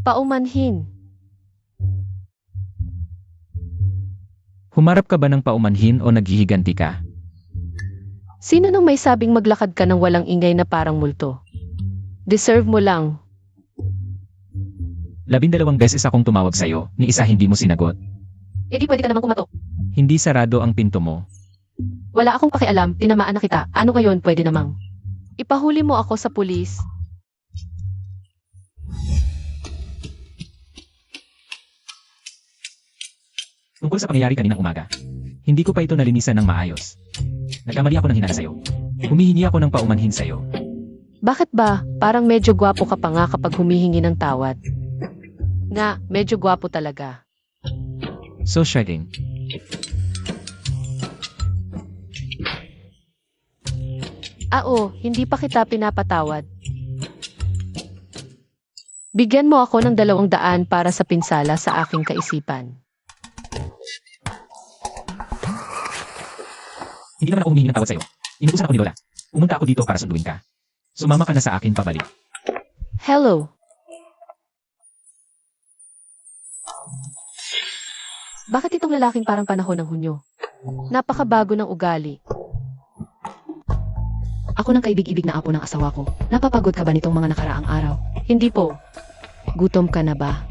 Paumanhin. Humarap ka ba ng paumanhin o naghihiganti ka? Sino nang may sabing maglakad ka ng walang ingay na parang multo? Deserve mo lang. 12 beses akong tumawag sa'yo, ni isa hindi mo sinagot. E di pwede ka namang kumatok. Hindi sarado ang pinto mo. Wala akong pakialam, tinamaan na kita. Ano ngayon pwede namang? Ipahuli mo ako sa pulis. Tungkol sa pangyayari kaninang umaga. Hindi ko pa ito nalinisan ng maayos. Nagkamali ako ng hinala sa'yo. Humihingi ako ng paumanhin sa'yo. Bakit ba? Parang medyo gwapo ka pa nga kapag humihingi ng tawad. Nga, medyo gwapo talaga. So sharding. Hindi pa kita pinapatawad. Bigyan mo ako ng 200 para sa pinsala sa aking kaisipan. Hindi naman ako humihingi ng tawad sa'yo. Inutusan ako ni Lola. Pumunta ako dito para sunduin ka. Sumama ka na sa akin pabalik. Hello. Bakit itong lalaking parang panahon ng Hunyo? Napakabago ng ugali. Ako ng kaibig-ibig na apo ng asawa ko. Napapagod ka ba nitong mga nakaraang araw? Hindi po. Gutom ka na ba?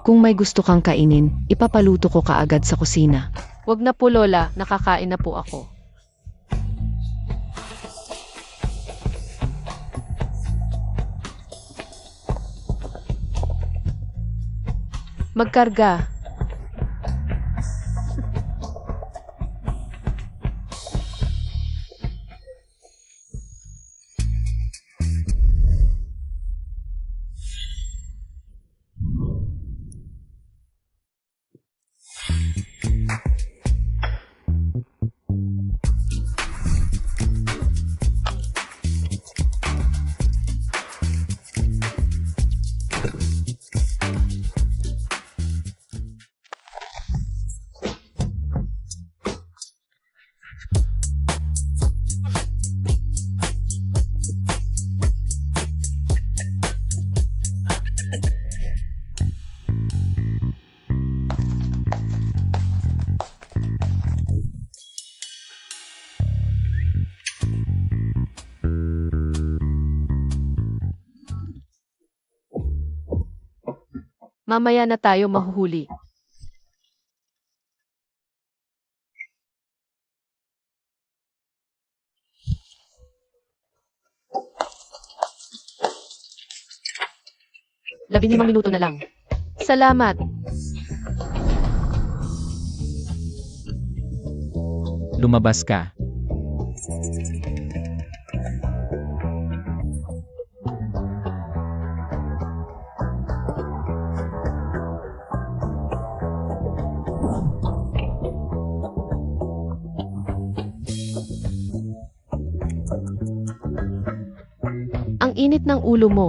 Kung may gusto kang kainin, ipapaluto ko kaagad sa kusina. Wag na po Lola, nakakain na po ako. Magkarga. Mamaya na tayo mahuhuli. Labinlimang minuto na lang. Salamat. Lumabas ka. Ang init ng ulo mo.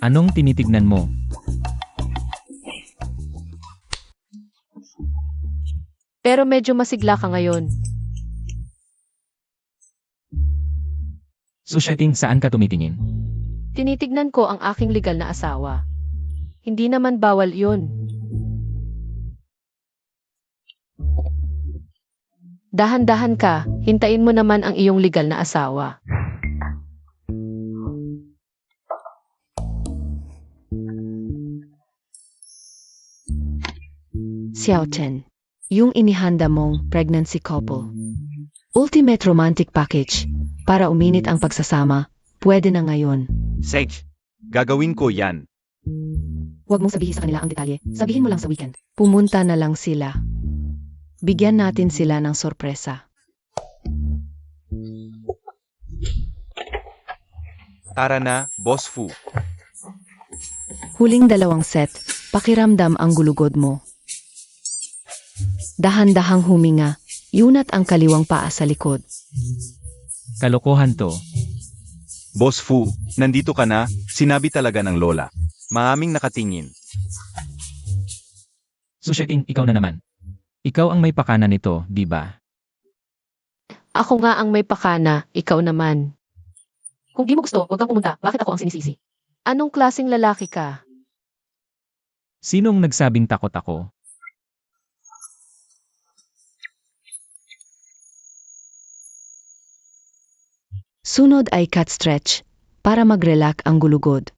Anong tinitignan mo? Pero medyo masigla ka ngayon. Susyating saan ka tumitingin? Tinitignan ko ang aking legal na asawa. Hindi naman bawal yun. Dahan-dahan ka, hintayin mo naman ang iyong legal na asawa. Xiao Chen, yung inihanda mong pregnancy couple. Ultimate romantic package. Para uminit ang pagsasama, pwede na ngayon. Sage, gagawin ko yan. Huwag mong sabihin sa kanila ang detalye. Sabihin mo lang sa weekend. Pumunta na lang sila. Bigyan natin sila ng sorpresa. Tara na, Boss Fu. Huling 2 set, pakiramdam ang gulugod mo. Dahan-dahang huminga, yunat ang kaliwang paa sa likod. Kalokohan to. Boss Fu, nandito ka na, sinabi talaga ng lola. Maaming nakatingin. Susyating, ikaw na naman. Ikaw ang may pakana nito, di ba? Ako nga ang may pakana, ikaw naman. Kung di mo gusto, huwag kang pumunta. Bakit ako ang sinisisi? Anong klaseng lalaki ka? Sinong nagsabing takot ako? Sunod ay cat stretch, para mag-relax ang gulugod.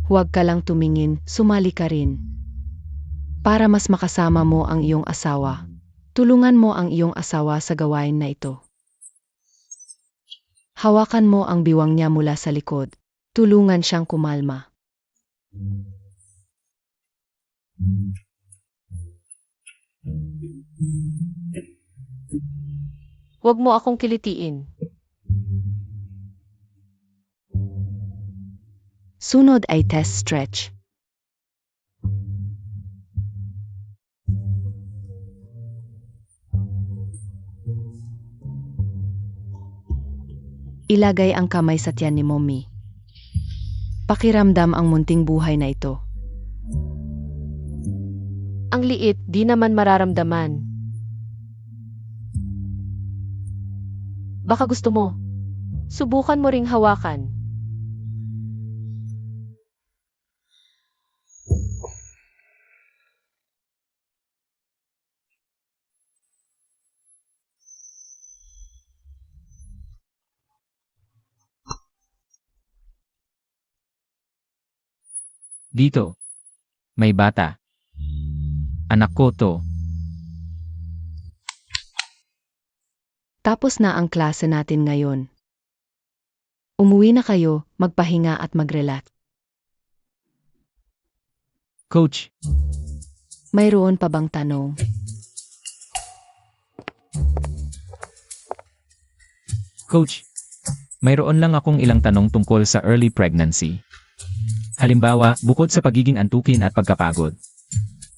Huwag ka lang tumingin, sumali ka rin. Para mas makasama mo ang iyong asawa, tulungan mo ang iyong asawa sa gawain na ito. Hawakan mo ang biwang niya mula sa likod. Tulungan siyang kumalma. Huwag mo akong kilitiin. Sunod ay test stretch. Ilagay ang kamay sa tiyan ni Mommy. Pakiramdam ang munting buhay na ito. Ang liit, di naman mararamdaman. Baka gusto mo. Subukan mo ring hawakan. Dito. May bata. Anak ko to. Tapos na ang klase natin ngayon. Umuwi na kayo, magpahinga at mag-relax. Coach, Mayroon pa bang tanong? Coach, mayroon lang akong ilang tanong tungkol sa early pregnancy. Halimbawa, bukod sa pagiging antukin at pagkapagod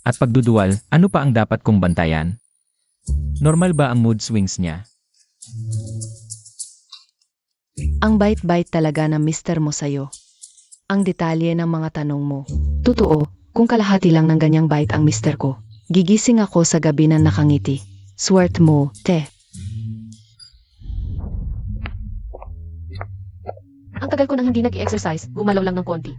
at pagduduwal, ano pa ang dapat kong bantayan? Normal ba ang mood swings niya? Ang bait-bait talaga ng mister mo sa'yo. Ang detalye ng mga tanong mo. Totoo, kung kalahati lang ng ganyang bait ang mister ko, gigising ako sa gabi na nakangiti. Swerte mo, te. Ang tagal ko nang hindi nag-exercise, gumalaw lang ng konti.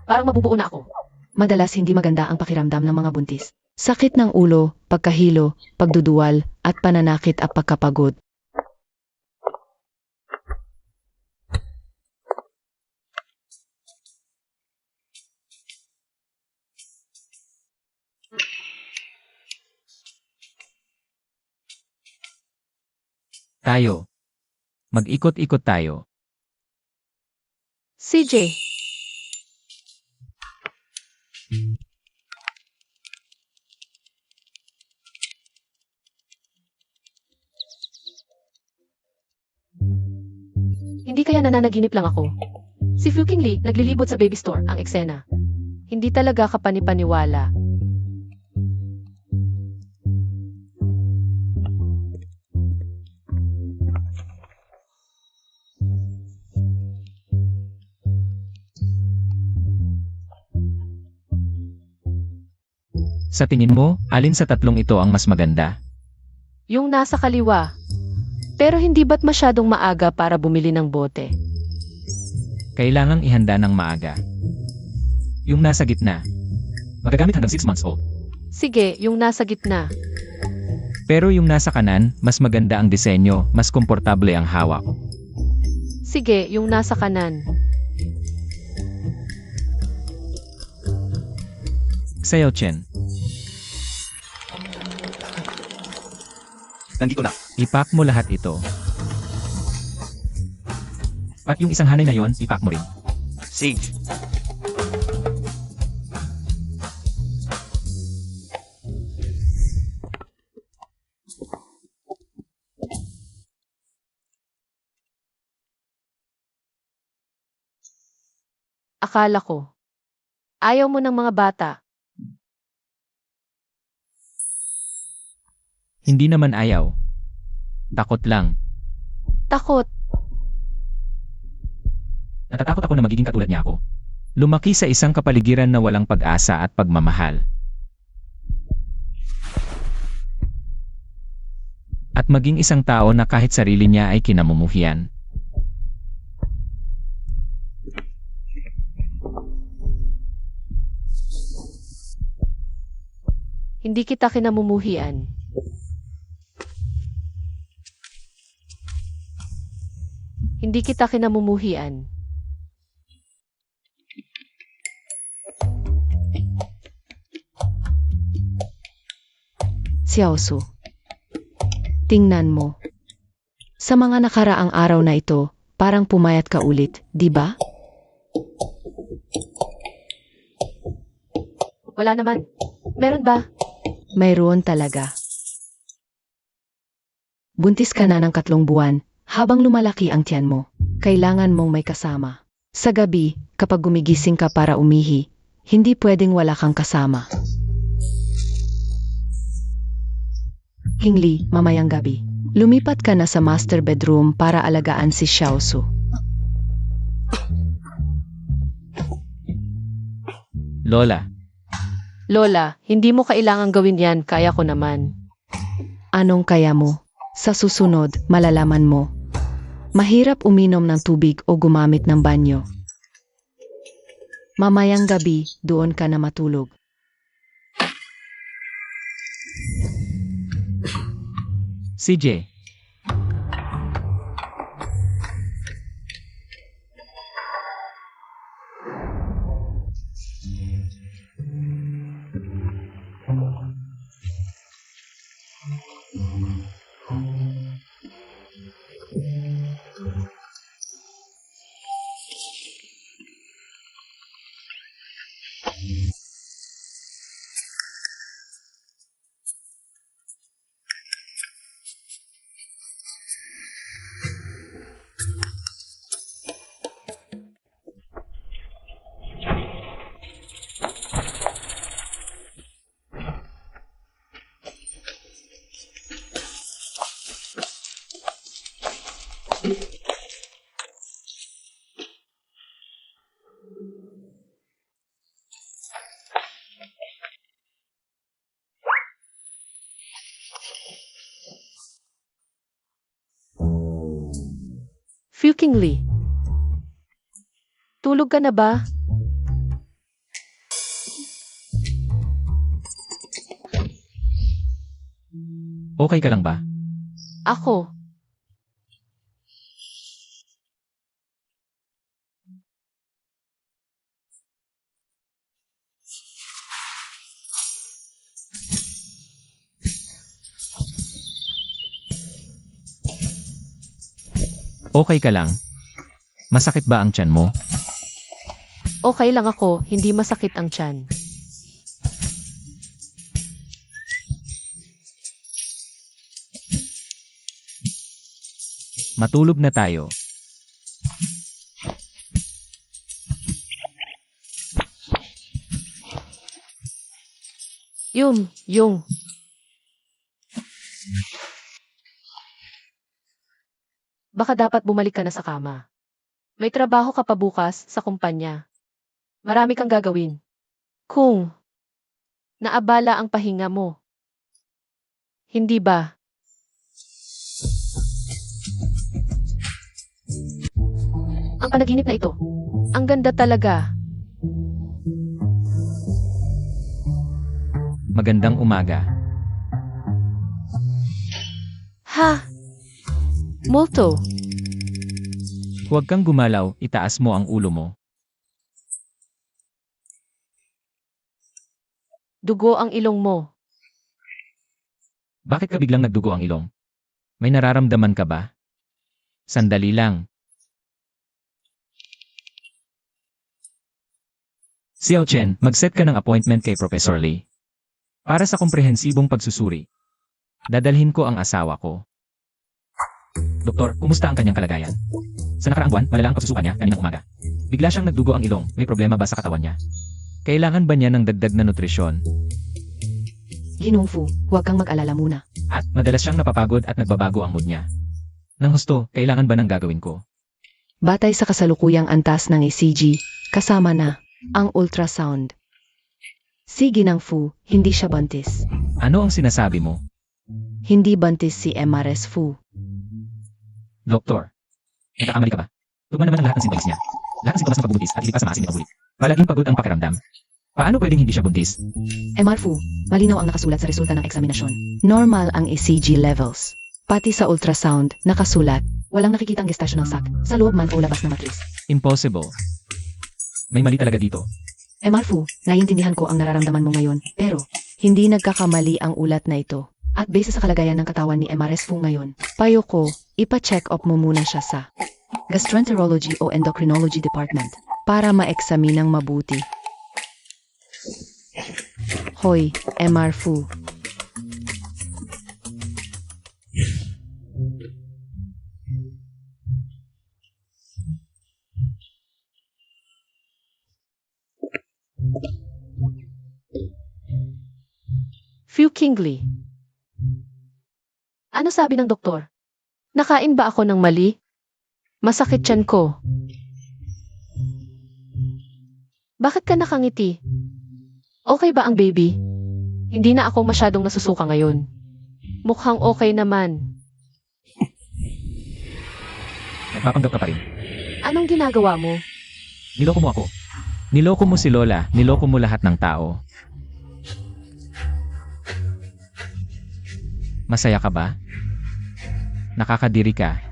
Parang mabubuo na ako. Madalas hindi maganda ang pakiramdam ng mga buntis. Sakit ng ulo, pagkahilo, pagduduwal, at pananakit at pagkapagod. Tayo. Mag-ikot-ikot tayo. CJ, hindi kaya nananaginip lang ako. Si Fuking Lee naglilibot sa baby store ang eksena. Hindi talaga kapanipaniwala. Sa tingin mo, alin sa tatlong ito ang mas maganda? Yung nasa kaliwa. Pero hindi ba't masyadong maaga para bumili ng bote? Kailangang ihanda ng maaga. Yung nasa gitna. Magagamit hanggang 6 months old. Sige, yung nasa gitna. Pero yung nasa kanan, mas maganda ang disenyo, mas komportable ang hawak. Sige, yung nasa kanan. Sayo Chen, Nandito na. ipack mo lahat ito. At yung isang hanay na yon, ipack mo rin. Sage. Akala ko. Ayaw mo ng mga bata. Hindi naman ayaw. Takot lang. Takot. Natatakot ako na magiging katulad niya ako. Lumaki sa isang kapaligiran na walang pag-asa at pagmamahal. At maging isang tao na kahit sarili niya ay kinamumuhian. Hindi kita kinamumuhian. Hindi kita kinamumuhian. Xiaosu. Tingnan mo. Sa mga nakaraang araw na ito, parang pumayat ka ulit, di ba? Wala naman. Meron ba? Mayroon talaga. Buntis ka na ng 3 buwan, habang lumalaki ang tiyan mo. Kailangan mong may kasama. Sa gabi, kapag gumigising ka para umihi, hindi pwedeng wala kang kasama. Hingli, mamayang gabi. Lumipat ka na sa master bedroom para alagaan si Xiaosu. Lola, Lola, hindi mo kailangang gawin yan, kaya ko naman. Anong kaya mo? Sa susunod, malalaman mo. Mahirap uminom ng tubig o gumamit ng banyo. Mamayang gabi, doon ka na matulog. CJ. Fucking tulog ka na ba? Okay ka lang ba? Ako. Okay ka lang? Masakit ba ang tiyan mo? Okay lang ako, hindi masakit ang tiyan. Matulog na tayo. Yung. Baka dapat bumalik ka na sa kama. May trabaho ka pa bukas sa kumpanya. Marami kang gagawin. Kung Naabala ang pahinga mo. Hindi ba? Ang panaginip na ito. Ang ganda talaga. Magandang umaga. Ha? Multo. Huwag kang gumalaw, itaas mo ang ulo mo. Dugo ang ilong mo. Bakit ka biglang nagdugo ang ilong? May nararamdaman ka ba? Sandali lang. Xiao Chen, mag-set ka ng appointment kay Professor Lee. Para sa komprehensibong pagsusuri. Dadalhin ko ang asawa ko. Doktor, kumusta ang kanyang kalagayan? Sa nakaraang buwan, malala ang pagsusuka niya kaninang umaga. Bigla siyang nagdugo ang ilong, may problema ba sa katawan niya? Kailangan ba niya ng dagdag na nutrisyon? Ginong Fu, huwag kang mag-alala muna. At madalas siyang napapagod at nagbabago ang mood niya. Nang husto, kailangan ba ng gagawin ko? Batay sa kasalukuyang antas ng ECG, kasama na ang ultrasound. Si Ginang Fu, hindi siya buntis. Ano ang sinasabi mo? Hindi buntis si MRS Fu. Doktor, nagkakamali ka ba? Tugma naman ang lahat ng sintomas niya. Lahat ng sintomas ng pagbubuntis at hindi pa sa maasim nitong huli. Palaging pagod ang pakiramdam. Paano pwedeng hindi siya buntis? MR Fu, malinaw ang nakasulat sa resulta ng eksaminasyon. Normal ang ECG levels. Pati sa ultrasound, nakasulat, walang nakikitang gestasyon ng sac, sa loob man o labas ng matris. Impossible. May mali talaga dito. MR Fu, naiintindihan ko ang nararamdaman mo ngayon, pero hindi nagkakamali ang ulat na ito. At base sa kalagayan ng katawan ni MRS Fu ngayon, payo ko, ipa-check up mo muna siya sa gastroenterology o endocrinology department para maeksaminang mabuti. Hoy, MR Fu. Fu Kingley. Ano sabi ng doktor? Nakain ba ako ng mali? Masakit tiyan ko. Bakit ka nakangiti? Okay ba ang baby? Hindi na ako masyadong nasusuka ngayon. Mukhang okay naman. Nagpapanggap ka pa rin. Anong ginagawa mo? Niloko mo ako. Niloko mo si Lola, niloko mo lahat ng tao. Masaya ka ba? Nakakadiri ka.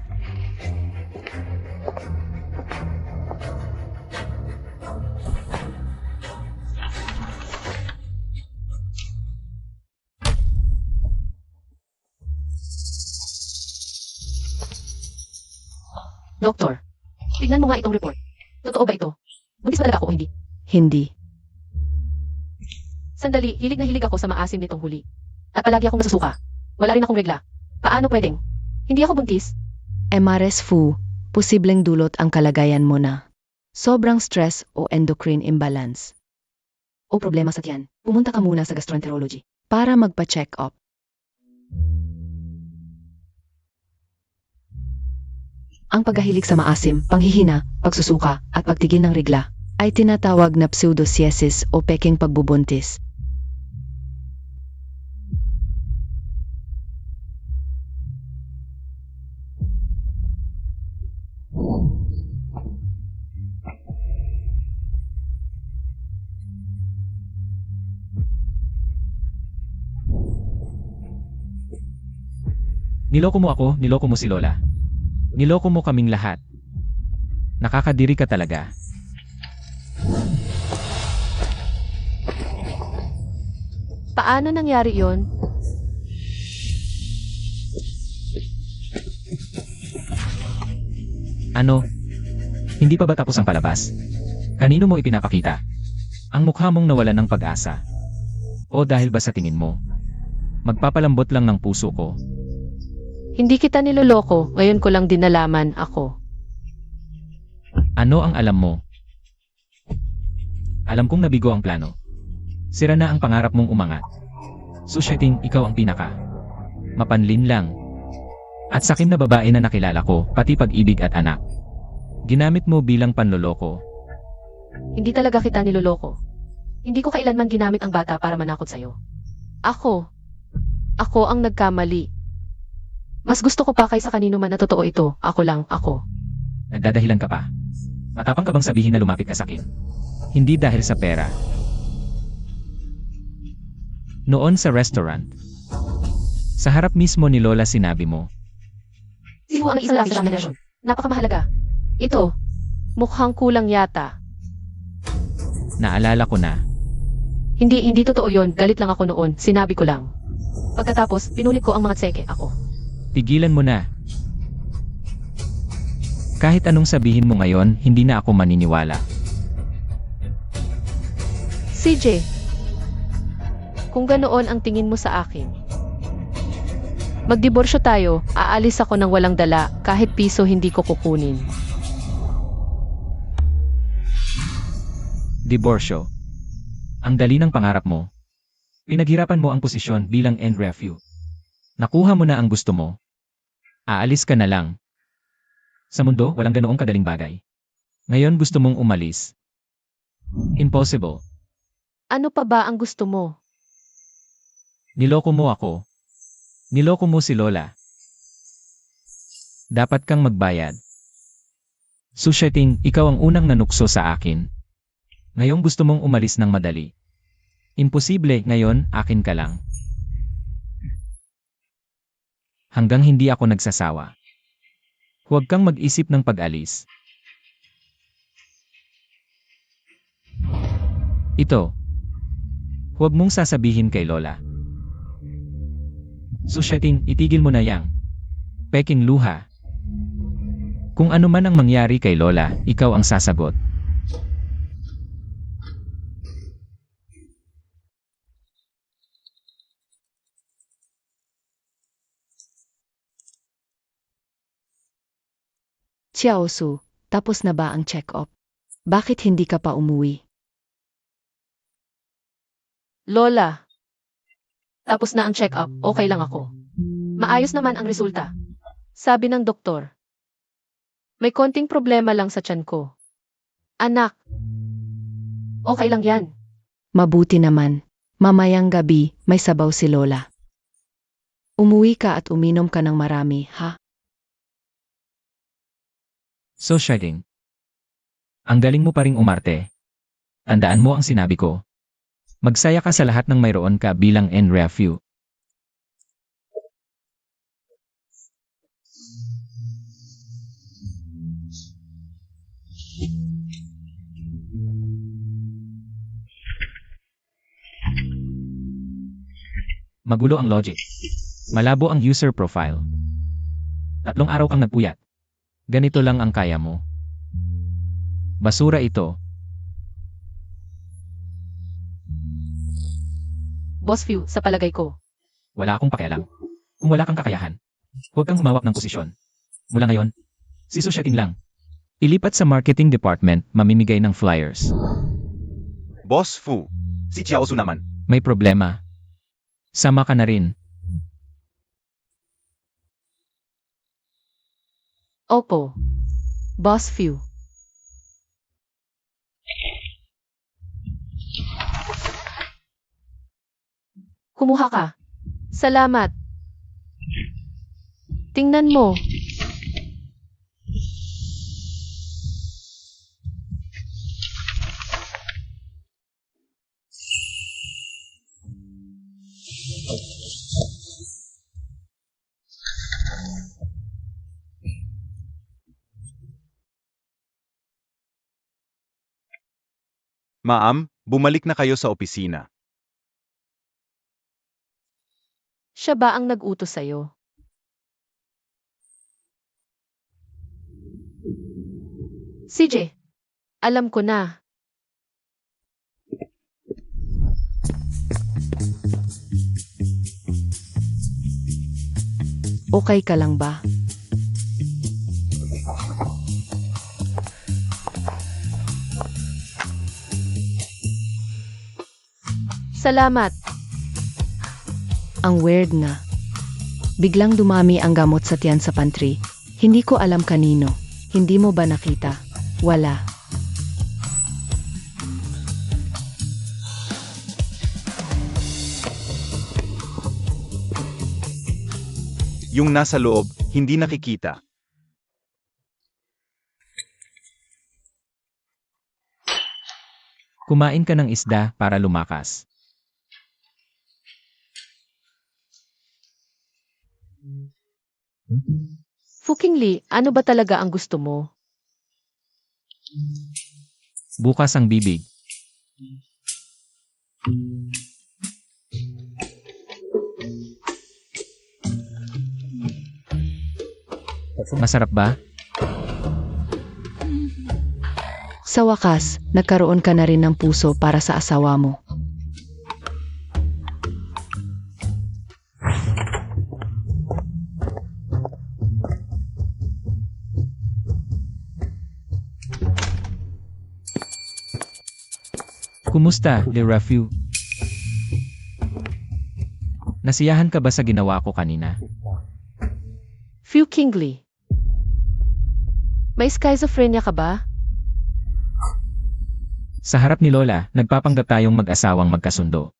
Doktor, tignan mo nga itong report. Totoo ba ito? Buntis ba talaga ako o hindi? Hindi. Sandali, hilig na hilig ako sa maasim nitong huli. At palagi akong nasusuka. Wala rin akong regla. Paano pwedeng? Hindi ako buntis. MRS Fu, posibleng dulot ang kalagayan mo na sobrang stress o endocrine imbalance. O problema sa tiyan, pumunta ka muna sa gastroenterology para magpa-check up. Ang pagkahilig sa maasim, panghihina, pagsusuka, at pagtigil ng regla ay tinatawag na pseudociesis o peking pagbubuntis. Niloko mo ako, niloko mo si Lola. Niloko mo kaming lahat. Nakakadiri ka talaga. Paano nangyari yon? Ano? Hindi pa ba tapos ang palabas? Kanino mo ipinapakita? Ang mukha mong nawalan ng pag-asa. O dahil ba sa tingin mo? Magpapalambot lang ng puso ko. Hindi kita niloloko, ngayon ko lang dinalaman ako. Ano ang alam mo? Alam kong nabigo ang plano. Sira na ang pangarap mong umangat. Susyeting ikaw ang pinaka. Mapanlin lang. At sakim na babae na nakilala ko, pati pag-ibig at anak. Ginamit mo bilang panloloko. Hindi talaga kita niloloko. Hindi ko kailanman ginamit ang bata para manakot sa'yo. Ako ang nagkamali. Mas gusto ko pa kaysa kanino man na totoo ito. Ako. Nagdadahilan ka pa. Matapang ka bang sabihin na lumapit ka sa akin? Hindi dahil sa pera. Noon sa restaurant, sa harap mismo ni Lola sinabi mo, Si Fu ang isang lalaki sa relasyon. Napakamahalaga. Ito, mukhang kulang yata. naalala ko na. Hindi totoo yon. Galit lang ako noon. Sinabi ko lang. Pagkatapos, pinulit ko ang mga tseke. Ako. Tigilan mo na. Kahit anong sabihin mo ngayon, hindi na ako maniniwala. CJ, kung ganoon ang tingin mo sa akin, magdiborsyo tayo, aalis ako ng walang dala, kahit piso hindi ko kukunin. Diborsyo. Ang dali ng pangarap mo. Pinaghirapan mo ang posisyon bilang end refu. Nakuha mo na ang gusto mo. Aalis ka na lang. Sa mundo, walang ganoong kadaling bagay. Ngayon gusto mong umalis. Impossible. Ano pa ba ang gusto mo? Niloko mo ako. Niloko mo si Lola. Dapat kang magbayad. Susyeting, ikaw ang unang nanukso sa akin. Ngayong gusto mong umalis ng madali. Imposible, ngayon, akin ka lang. Hanggang hindi ako nagsasawa. Huwag kang mag-isip ng pag-alis. Ito. Huwag mong sasabihin kay Lola. Susyeting, itigil mo na yang peking luha. Kung ano man ang mangyari kay Lola, ikaw ang sasagot. Xiaosu, tapos na ba ang check-up? Bakit hindi ka pa umuwi? Lola, tapos na ang check-up, okay lang ako. Maayos naman ang resulta. Sabi ng doktor. May konting problema lang sa tiyan ko. Anak, okay lang yan. Mabuti naman. Mamayang gabi, may sabaw si Lola. Umuwi ka at uminom ka ng marami, ha? So Shading, ang galing mo pa ring umarte. Tandaan mo ang sinabi ko. Magsaya ka sa lahat ng mayroon ka bilang end refu. Magulo ang logic. Malabo ang user profile. 3 araw kang nagpuyat. Ganito lang ang kaya mo. Basura ito. Boss Few, sa palagay ko. Wala akong pakialam. Kung wala kang kakayahan, huwag kang humawak ng posisyon. Mula ngayon, si Susyating lang. Ilipat sa marketing department, mamimigay ng flyers. Boss Fu, si Xiaosu naman. May problema. Sama ka na rin. Opo. Boss Few. Kumuha ka. Salamat. Tingnan mo. Ma'am, bumalik na kayo sa opisina. Siya ba ang nag-utos sa'yo? CJ, alam ko na. Okay ka lang ba? Salamat. Ang weird nga. Biglang dumami ang gamot sa tiyan sa pantry. Hindi ko alam kanino. Hindi mo ba nakita? Wala. Yung nasa loob, hindi nakikita. Kumain ka ng isda para lumakas. Fuking Lee, ano ba talaga ang gusto mo? Bukas ang bibig. Masarap ba? Sa wakas, nagkaroon ka na rin ng puso para sa asawa mo. Kumusta, Lerafu? Nasiyahan ka ba sa ginawa ko kanina? Fuking Lee. May schizophrenia ka ba? Sa harap ni Lola, nagpapanggap tayong mag-asawang magkasundo.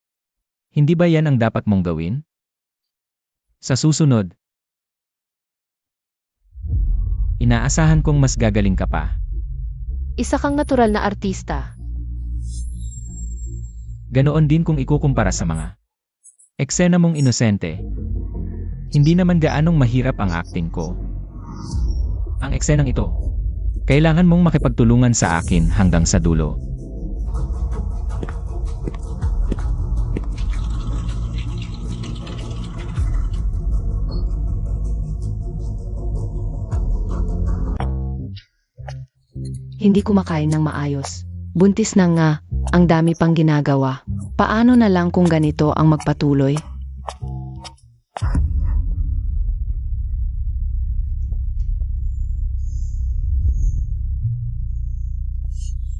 Hindi ba yan ang dapat mong gawin? Sa susunod, inaasahan kong mas gagaling ka pa. Isa kang natural na artista. Ganoon din kung ikukumpara sa mga eksena mong inosente. Hindi naman gaanong mahirap ang acting ko. Ang eksenang ito, kailangan mong makipagtulungan sa akin hanggang sa dulo. Hindi kumakain ng maayos. Buntis na nga, ang dami pang ginagawa. Paano na lang kung ganito ang magpatuloy?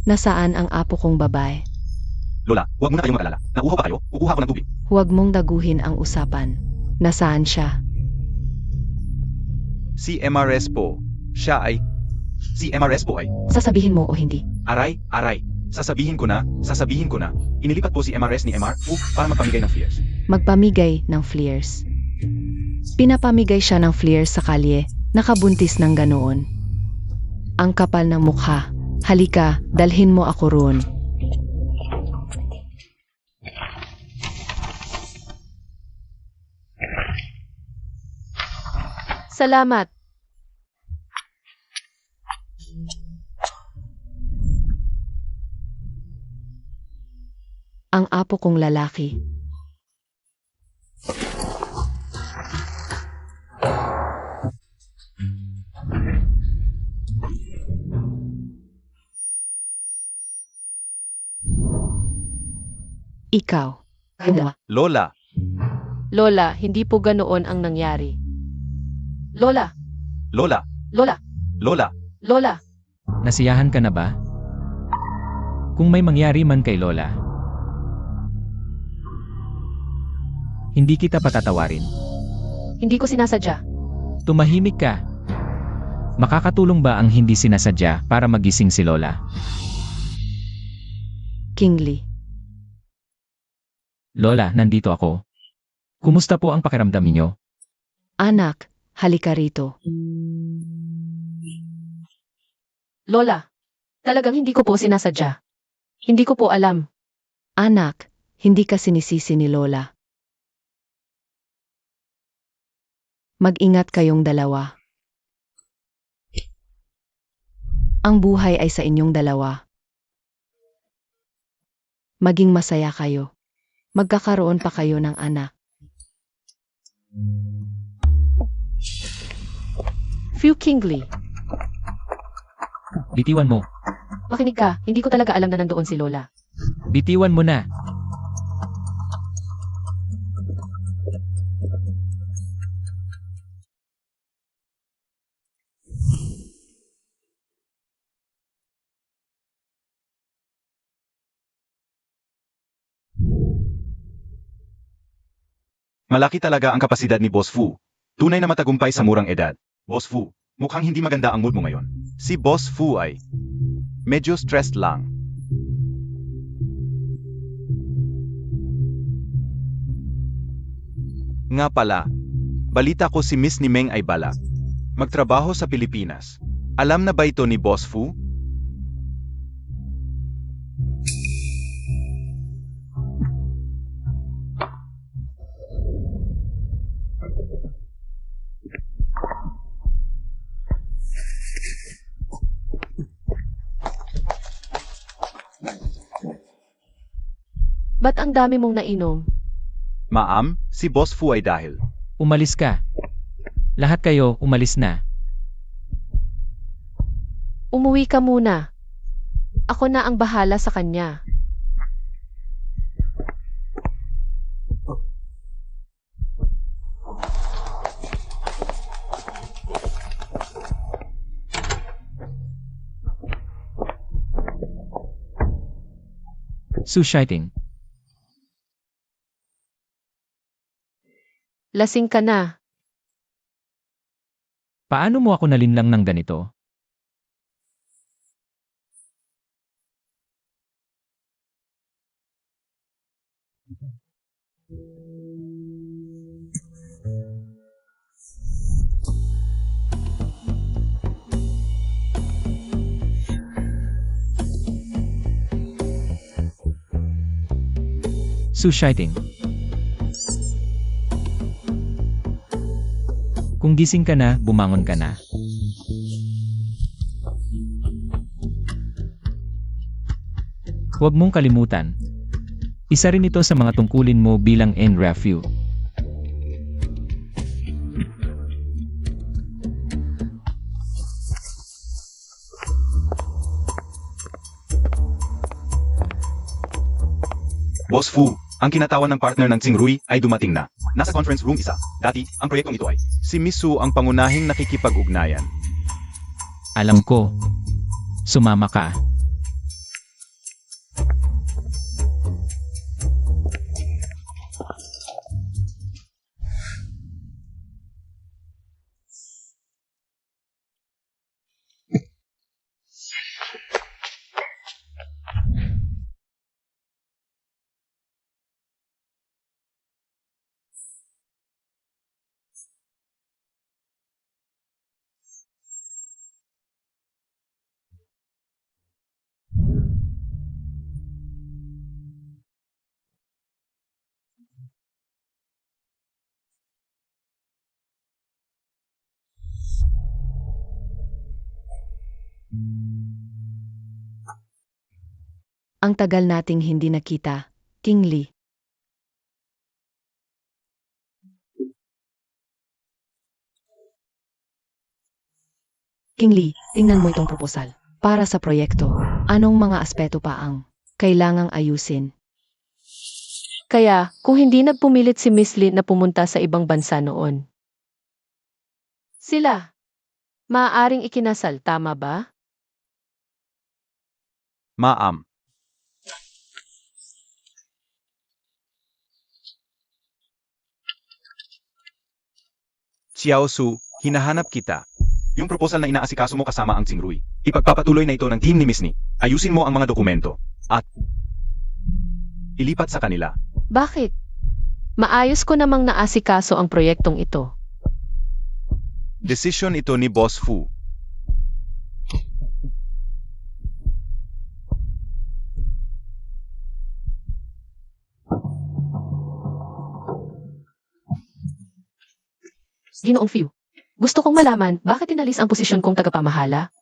Nasaan ang apo kong babae? Lola, huwag muna kayong mag-alala. Nauuhaw ba kayo? Kukuha ko ng tubig. Huwag mong daguhin ang usapan. Nasaan siya? Si MRS po. Siya ay... Si MRS po ay... Sasabihin mo o hindi? Aray, aray. Sasabihin ko na. Inilipat po si MRS ni MR para magpamigay ng flares. Magpamigay ng flares. Pinapamigay siya ng flares sa kalye, nakabuntis ng ganoon. Ang kapal ng mukha. Halika, dalhin mo ako roon. Salamat. Ang apo kong lalaki. Ikaw. Lola, Lola, hindi po ganoon ang nangyari. Lola, Lola, Lola, Lola. Lola. Nasiyahan ka na ba? Kung may mangyari man kay Lola, hindi kita patatawarin. Hindi ko sinasadya. Tumahimik ka. Makakatulong ba ang hindi sinasadya para magising si Lola? Kingly. Lola, nandito ako. Kumusta po ang pakiramdam ninyo? Anak, halika rito. Lola, talagang hindi ko po sinasadya. Hindi ko po alam. Anak, hindi ka sinisisi ni Lola. Mag-ingat kayong dalawa. Ang buhay ay sa inyong dalawa. Maging masaya kayo. Magkakaroon pa kayo ng anak. Fuking Lee. Bitiwan mo. Makinig ka, hindi ko talaga alam na nandoon si Lola. Bitiwan mo na. Malaki talaga ang kapasidad ni Boss Fu. Tunay na matagumpay sa murang edad. Boss Fu, mukhang hindi maganda ang mood mo ngayon. Si Boss Fu ay... medyo stressed lang. Nga pala, Balita ko si Miss Nimeng ay balak magtrabaho sa Pilipinas. Alam na ba ito ni Boss Fu? Ba't ang dami mong nainom? Ma'am, si Boss Fu ay dahil. Umalis ka. Lahat kayo, umalis na. Umuwi ka muna. Ako na ang bahala sa kanya. Sushiting. Lasing ka na. Paano mo ako nalinlang ng ganito? Sushiting. Kung gising ka na, bumangon ka na. Huwag mong kalimutan. Isa rin ito sa mga tungkulin mo bilang NREFU. Boss Fu, ang kinatawan ng partner ng Tsingrui ay dumating na. Nasa conference room isa. Dati, ang proyektong ito ay si Miss Su ang pangunahing nakikipag-ugnayan. Alam ko. Sumama ka. Ang tagal nating hindi nakita, King Lee. King Lee, tingnan mo itong proposal. Para sa proyekto, anong mga aspeto pa ang kailangang ayusin? Kaya, kung hindi nagpumilit si Miss Lee na pumunta sa ibang bansa noon. Sila. Maaaring ikinasal, tama ba? Ma'am. Xiao Su, hinahanap kita. Yung proposal na inaasikaso mo kasama ang Tsingrui. Ipagpapatuloy na ito ng team ni Miss Ni. Ayusin mo ang mga dokumento. At ilipat sa kanila. Bakit? Maayos ko namang naasikaso ang proyektong ito. Desisyon ito ni Boss Fu. Ginoong Fiu, gusto kong malaman bakit tinalis ang posisyon kong tagapamahala?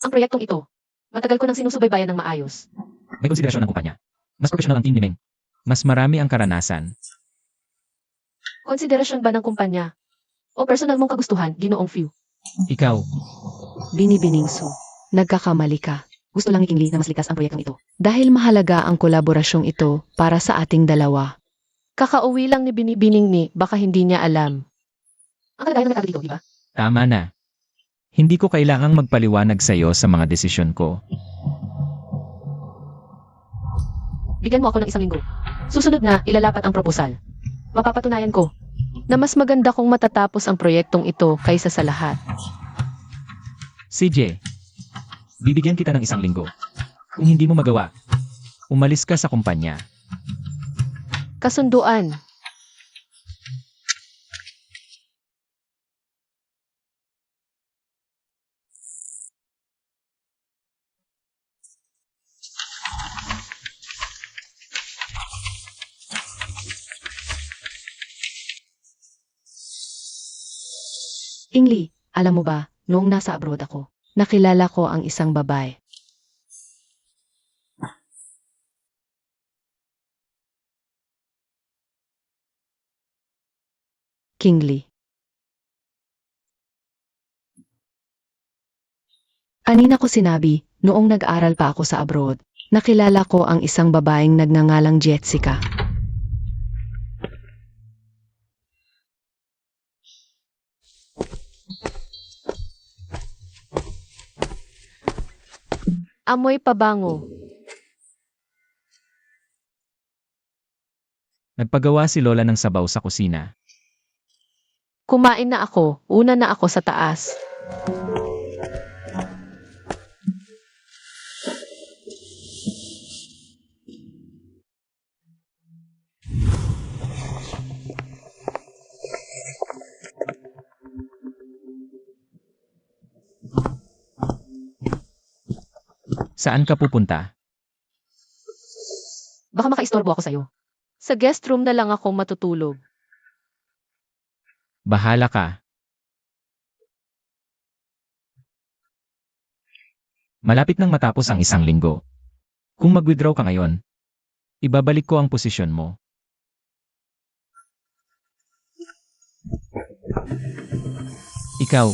Ang proyektong ito, matagal ko nang sinusubaybayan ng maayos. May konsiderasyon ng kumpanya. Mas profesional ang team ni Meng. Mas marami ang karanasan. Konsiderasyon ba ng kumpanya? O personal mong kagustuhan, Ginoong Fiu? Ikaw, Binibining Su, nagkakamali ka. Gusto lang ni King Lee na mas likas ang proyektong ito. Dahil mahalaga ang kolaborasyong ito para sa ating dalawa. Kakauwi lang ni Binibining ni, baka hindi niya alam. Ang kalagayan ng dito, di ba? tama na. Hindi ko kailangang magpaliwanag sa iyo sa mga desisyon ko. Bigyan mo ako ng 1 linggo. Susunod na, ilalapat ang proposal. Mapapatunayan ko na mas maganda kong matatapos ang proyektong ito kaysa sa lahat. CJ, bibigyan kita ng 1 linggo. Kung hindi mo magawa, umalis ka sa kumpanya. Kasunduan. Kingli, alam mo ba, noong nasa abroad ako, nakilala ko ang isang babae. Kingli. Kanina ko sinabi, noong nag-aral pa ako sa abroad, nakilala ko ang isang babaeng nagngangalang Jessica. Amoy pabango. Nagpagawa si Lola ng sabaw sa kusina. Kumain na ako. Una na ako sa taas. Saan ka pupunta? Baka makaistorbo ako sa'yo. Sa guest room na lang ako matutulog. Bahala ka. Malapit nang matapos ang isang linggo. Kung mag-withdraw ka ngayon, ibabalik ko ang posisyon mo. Ikaw,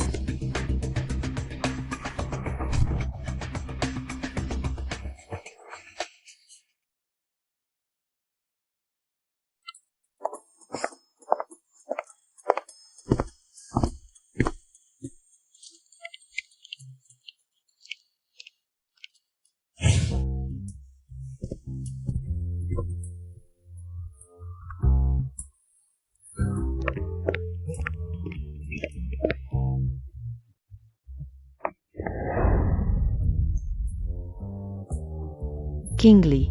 Kingli.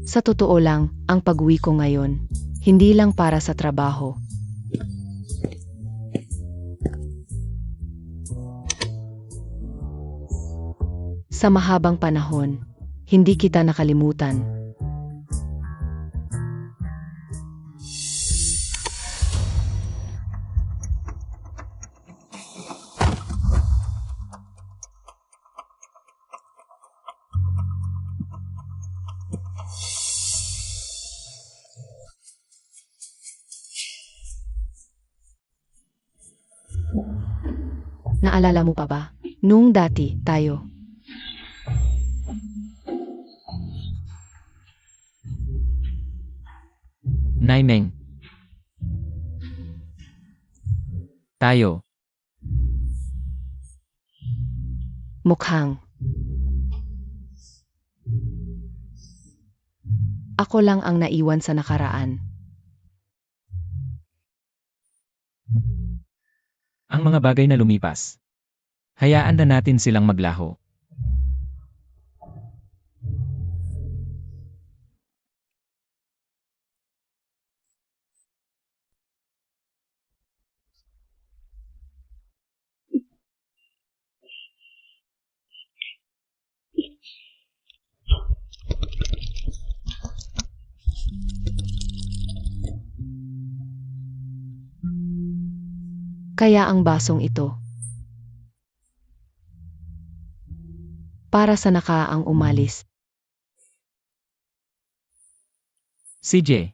Sa totoo lang, ang pag-uwi ko ngayon, hindi lang para sa trabaho. Sa mahabang panahon, hindi kita nakalimutan. Naalala mo pa ba? Nung dati, tayo. Naimeng. Tayo. Mukhang. Ako lang ang naiwan sa nakaraan. Ang mga bagay na lumipas. Hayaan na natin silang maglaho. Kaya ang basong ito, para sa nakaang umalis. CJ.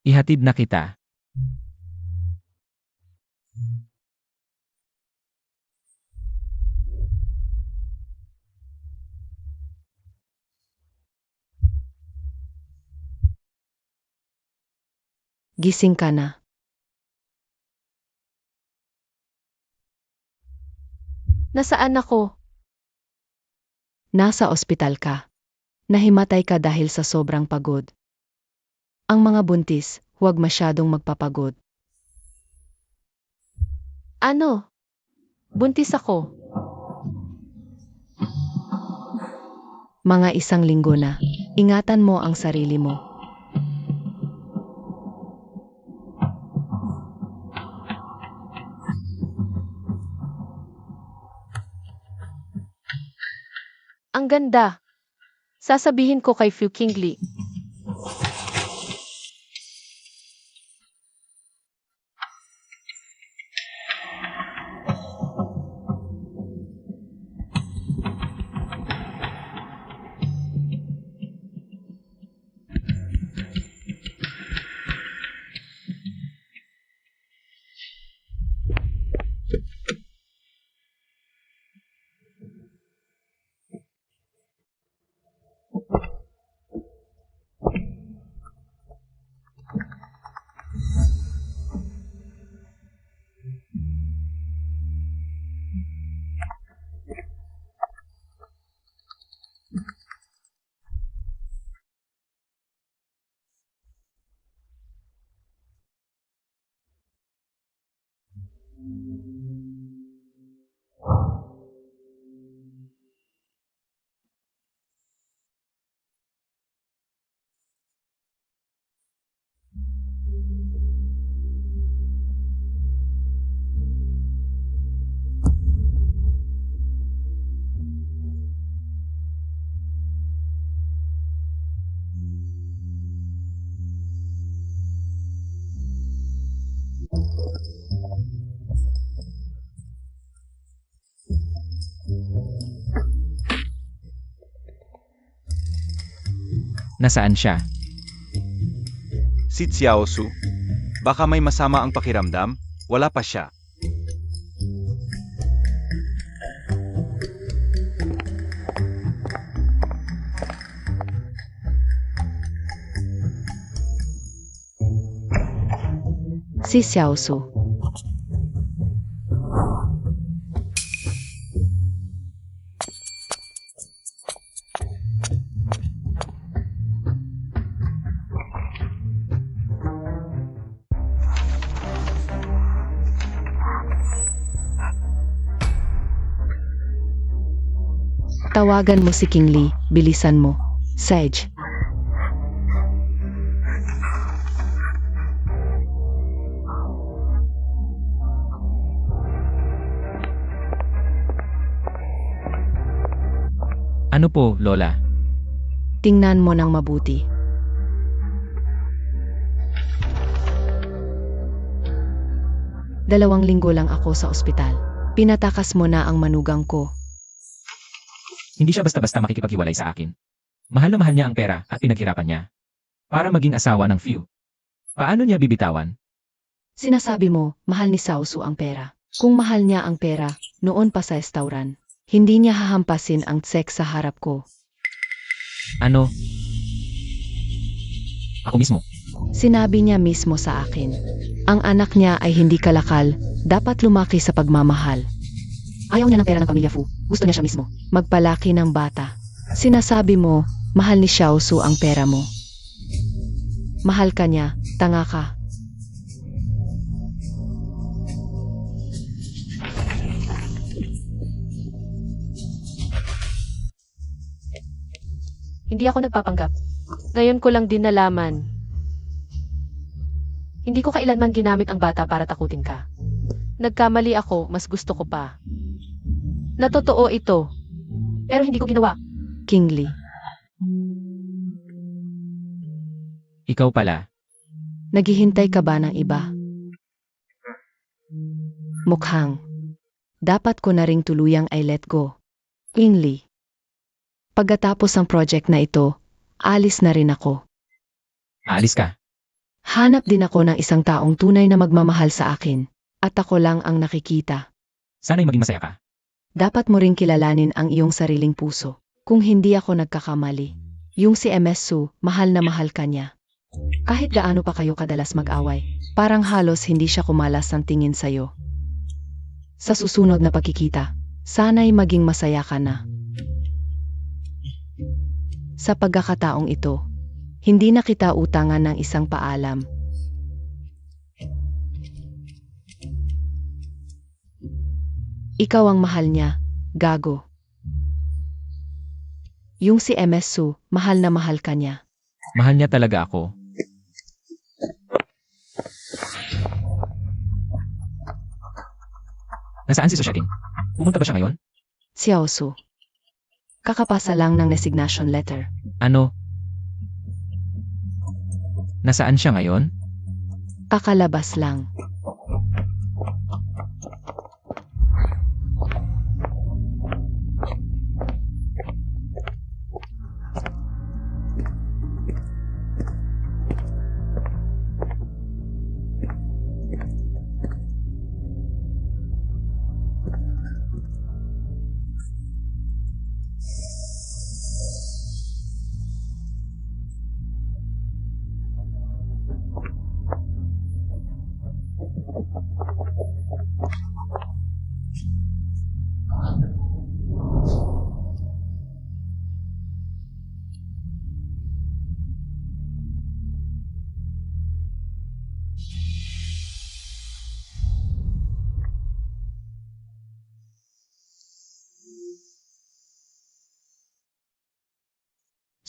Ihatid na kita. Gising ka na. Nasaan ako? Nasa ospital ka. Nahimatay ka dahil sa sobrang pagod. Ang mga buntis, huwag masyadong magpapagod. Ano? Buntis ako. Mga 1 linggo na. Ingatan mo ang sarili mo. Ang ganda. Sasabihin ko kay Fu Qingli. Nasaan siya? Si Xiaosu. Baka may masama ang pakiramdam, wala pa siya. Si Xiaosu. Tawagan mo si King Lee, bilisan mo. Sage. Ano po, Lola? Tingnan mo ng mabuti. Dalawang linggo lang ako sa ospital. Pinatakas mo na ang manugang ko. Hindi siya basta-basta makikipaghiwalay sa akin. Mahal na mahal niya ang pera at pinaghirapan niya. Para maging asawa ng Fu. Paano niya bibitawan? Sinasabi mo, mahal ni Xiaosu ang pera. Kung mahal niya ang pera, noon pa sa restaurant, hindi niya hahampasin ang sex sa harap ko. Ano? Ako mismo. Sinabi niya mismo sa akin. Ang anak niya ay hindi kalakal, dapat lumaki sa pagmamahal. Ayaw niya ng pera ng pamilya Fu. Gusto niya siya mismo. Magpalaki ng bata. Sinasabi mo, mahal ni Xiaosu ang pera mo. Mahal ka niya, tanga ka. Hindi ako nagpapanggap. Ngayon ko lang din nalaman. Hindi ko kailanman ginamit ang bata para takutin ka. Nagkamali ako, mas gusto ko pa. Natotoo ito. Pero hindi ko ginawa. King Lee. Ikaw pala. Naghihintay ka ba ng iba? Mukhang. Dapat ko na ring tuluyang I let go. King Lee. Pagkatapos ng project na ito, alis na rin ako. Aalis ka. Hanap din ako ng isang taong tunay na magmamahal sa akin. At ako lang ang nakikita. Sana'y maging masaya ka. Dapat mo ring kilalanin ang iyong sariling puso. Kung hindi ako nagkakamali. Yung si MS Su, mahal na mahal ka niya. Kahit gaano pa kayo kadalas mag-away, parang halos hindi siya kumalas ng tingin sa'yo. Sa susunod na pagkikita, sana'y maging masaya ka na. Sa pagkakataong ito, hindi na kita utangan ng isang paalam. Ikaw ang mahal niya, gago. Yung si MS Su, mahal na mahal ka niya. Mahal niya talaga ako. Nasaan si Sushating? Pumunta ba siya ngayon? Xiaosu. Kakapasa lang ng resignation letter. Ano? Nasaan siya ngayon? Kakalabas lang.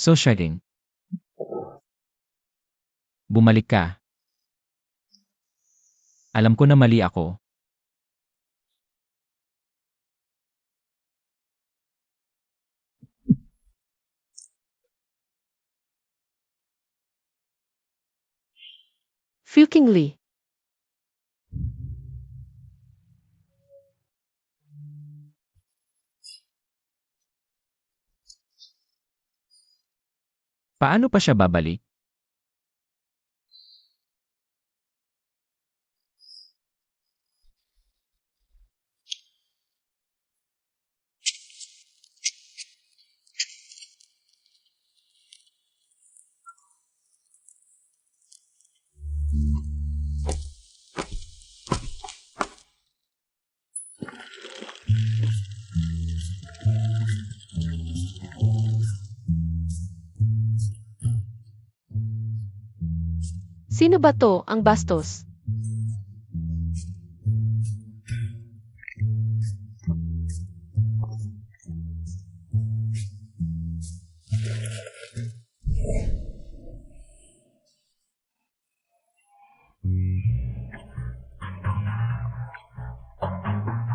So shedding. Bumalik ka. Alam ko na mali ako. Fukingly. Paano pa siya babalik? Sino ba to, ang bastos?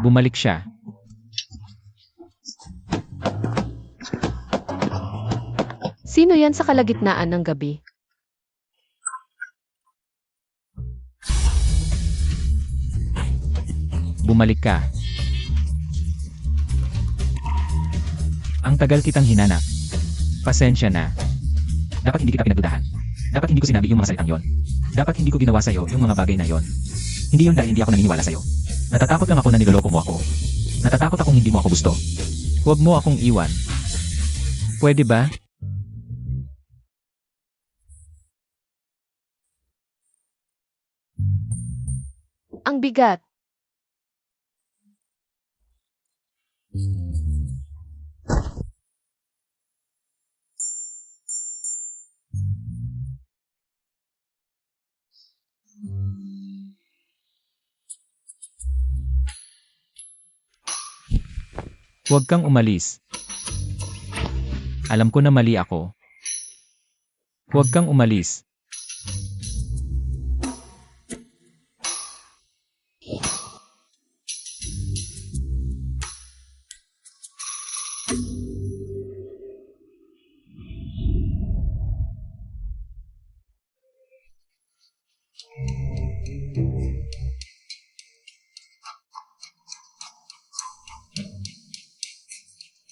Bumalik siya. Sino yan sa kalagitnaan ng gabi? Bumalik ka. Ang tagal kitang hinanap. Pasensya na. Dapat hindi kita pinagdudahan. Dapat hindi ko sinabi yung mga salitang yon. Dapat hindi ko ginawa sa'yo yung mga bagay na yon. Hindi yun dahil hindi ako naniniwala sa'yo. Natatakot lang ako na niloloko mo ako. Natatakot akong hindi mo ako gusto. Huwag mo akong iwan. Pwede ba? Ang bigat. Huwag kang umalis. Alam ko na mali ako. Huwag kang umalis.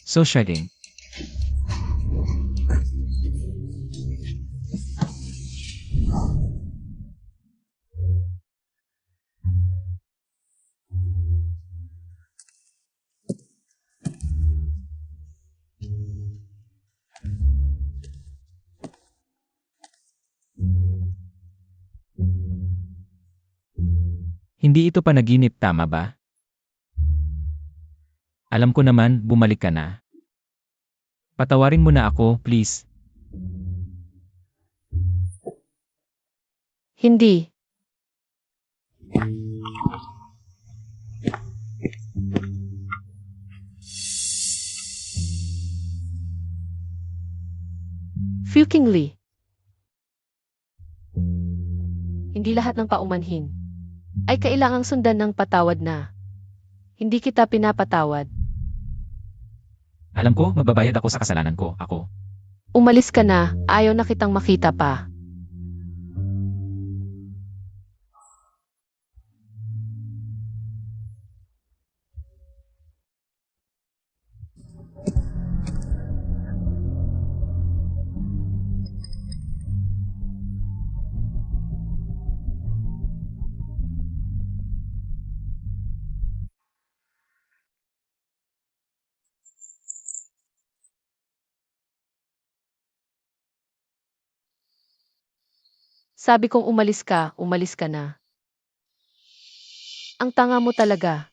So shedding. Hindi ito panaginip, tama ba? Alam ko naman, bumalik ka na. Patawarin mo na ako, please. Hindi. Fukingly. Hindi lahat ng paumanhin ay kailangang sundan ng patawad na. Hindi kita pinapatawad. Alam ko, magbabayad ako sa kasalanan ko. Ako. Umalis ka na, ayaw na kitang makita pa. Sabi kong umalis ka na. Ang tanga mo talaga.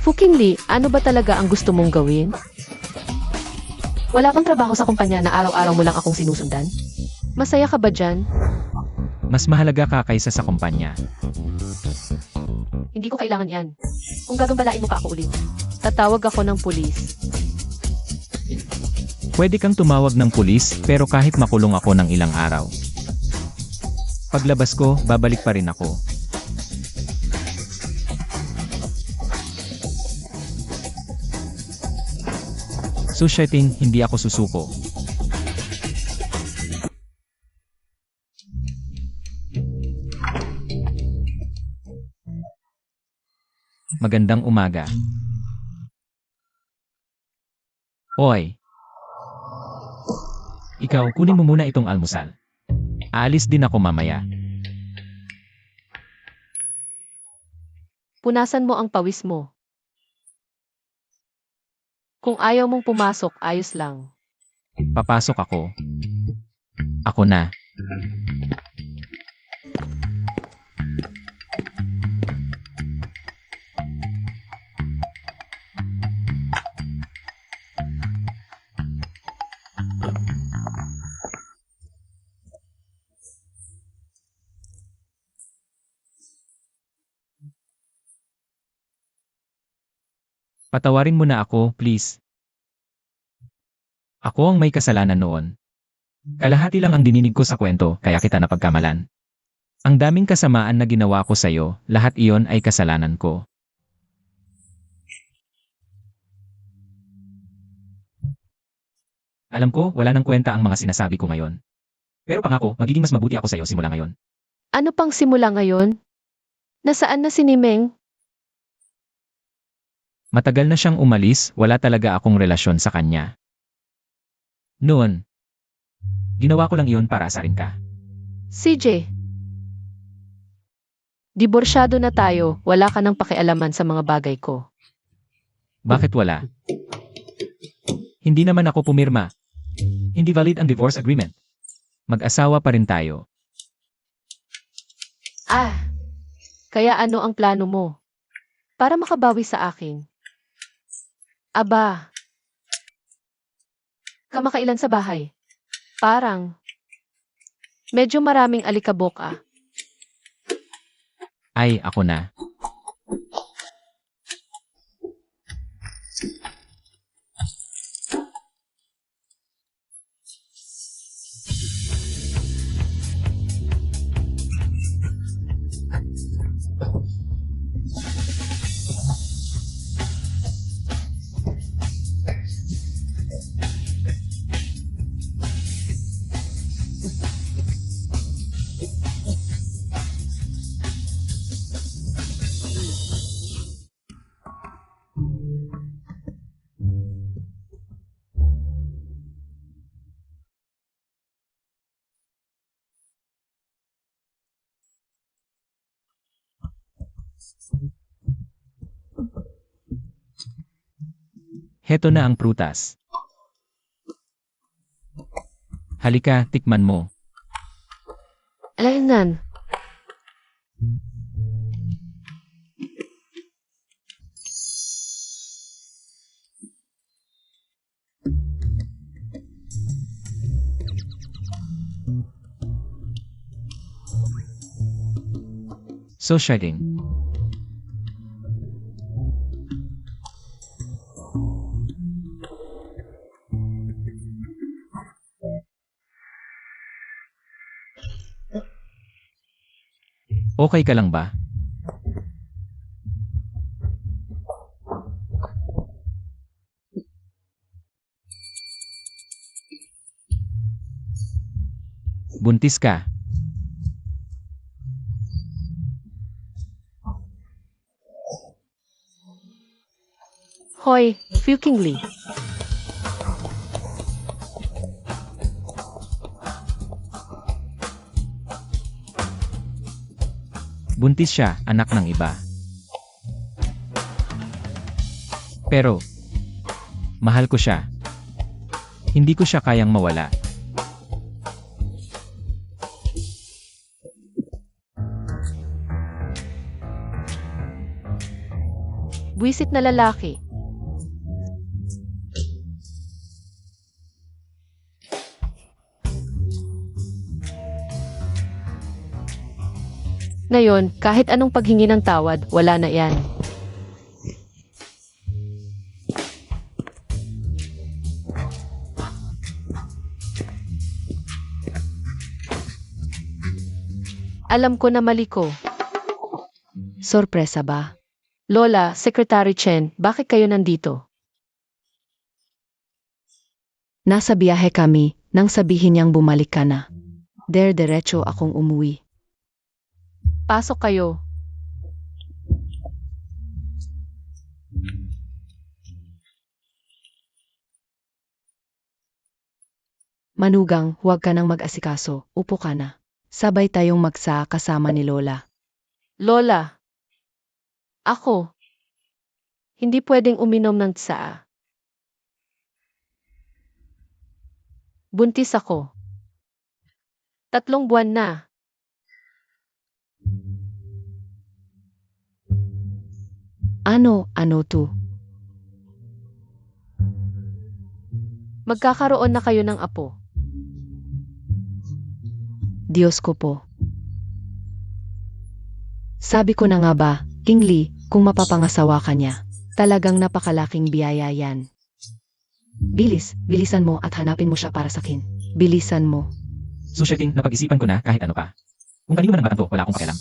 Fuking Lee, ano ba talaga ang gusto mong gawin? Wala kang trabaho sa kumpanya na araw-araw mo lang akong sinusundan? Masaya ka ba dyan? Mas mahalaga ka kaysa sa kumpanya. Hindi ko kailangan yan. Kung gagambalain mo pa ako ulit, tatawag ako ng pulis. Pwede kang tumawag ng pulis, pero kahit makulong ako ng ilang araw. Paglabas ko, babalik pa rin ako. Susyeting, hindi ako susuko. Magandang umaga. Oy. Ikaw, kunin mo muna itong almusal. Aalis din ako mamaya. Punasan mo ang pawis mo. Kung ayaw mong pumasok, ayos lang. Papasok ako. Ako na. Patawarin mo na ako, please. Ako ang may kasalanan noon. Kalahati lang ang dininig ko sa kwento, kaya kita napagkamalan. Ang daming kasamaan na ginawa ko sa'yo, lahat iyon ay kasalanan ko. Alam ko, wala nang kwenta ang mga sinasabi ko ngayon. Pero pangako, magiging mas mabuti ako sa'yo simula ngayon. Ano pang simula ngayon? Nasaan na si Nimeng? Matagal na siyang umalis, wala talaga akong relasyon sa kanya. Noon, ginawa ko lang iyon para asarin ka. CJ. Diborsyado na tayo, wala ka nang pakialaman sa mga bagay ko. Bakit wala? Hindi naman ako pumirma. Hindi valid ang divorce agreement. Mag-asawa pa rin tayo. Kaya ano ang plano mo? Para makabawi sa akin. Aba. Kamakailan sa bahay? Parang. Medyo maraming alikabok . Ay, ako na. Heto na ang prutas. Halika, tikman mo. Alainan. Socialing. Okay ka lang ba? Buntis ka. Hoy, Fukingly. Buntis siya, anak ng iba. Pero, mahal ko siya. Hindi ko siya kayang mawala. Buwisit na lalaki. Ngayon, kahit anong paghingi ng tawad, wala na yan. Alam ko na mali ko. Sorpresa ba? Lola, Secretary Chen, bakit kayo nandito? Nasa biyahe kami nang sabihin niyang bumalik ka na. Diretso akong umuwi. Pasok kayo. Manugang, huwag ka nang mag-asikaso, upo ka na. Sabay tayong magsa kasama ni Lola. Lola, ako. Hindi pwedeng uminom ng tsaa. Buntis ako. 3 buwan na. Ano to? Magkakaroon na kayo ng apo. Diyos ko po. Sabi ko na nga ba, Kingly, kung mapapangasawa ka niya, talagang napakalaking biyaya yan. Bilisan mo at hanapin mo siya para sa akin. Bilisan mo. Socialing, napag-isipan ko na kahit ano pa. Kung kanino man ang batang to, wala akong pakialam.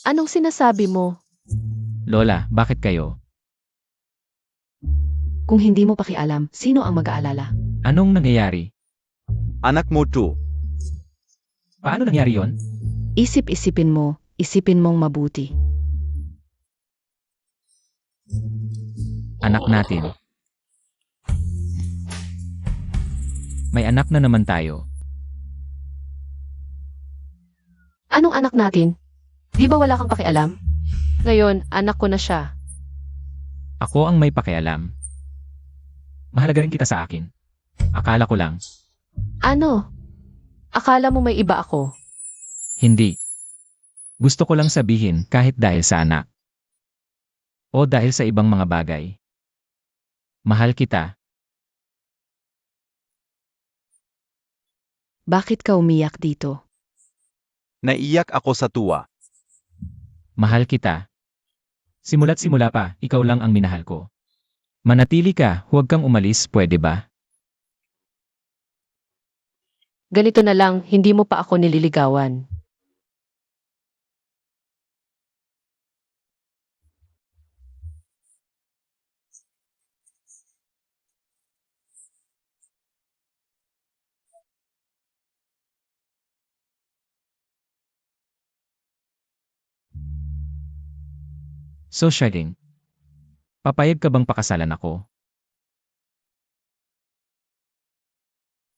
Anong sinasabi mo? Lola, bakit kayo? Kung hindi mo pakialam, sino ang mag-aalala? Anong nangyayari? Anak mo too. Paano nangyari yon? Isipin mong mabuti. Anak natin. May anak na naman tayo. Anong anak natin? Di ba wala kang pakialam? Ngayon, anak ko na siya. Ako ang may pakialam. Mahalaga rin kita sa akin. Akala ko lang. Ano? Akala mo may iba ako? Hindi. Gusto ko lang sabihin kahit dahil sa anak. O dahil sa ibang mga bagay. Mahal kita. Bakit ka umiyak dito? Naiyak ako sa tuwa. Mahal kita. Simula't simula pa, ikaw lang ang minahal ko. Manatili ka, huwag kang umalis, pwede ba? Ganito na lang, hindi mo pa ako nililigawan. So Shiling, papayag ka bang pakasalan ako?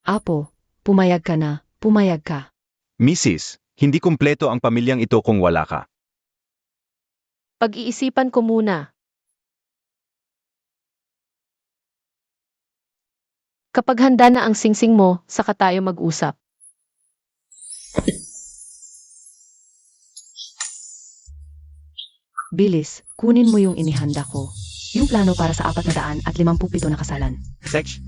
Apo, pumayag ka na, pumayag ka. Mrs., hindi kumpleto ang pamilyang ito kung wala ka. Pag-iisipan ko muna. Kapag handa na ang singsing mo, saka tayo mag-usap. Bilis, kunin mo yung inihanda ko. Yung plano para sa 457 na kasalan. Sex,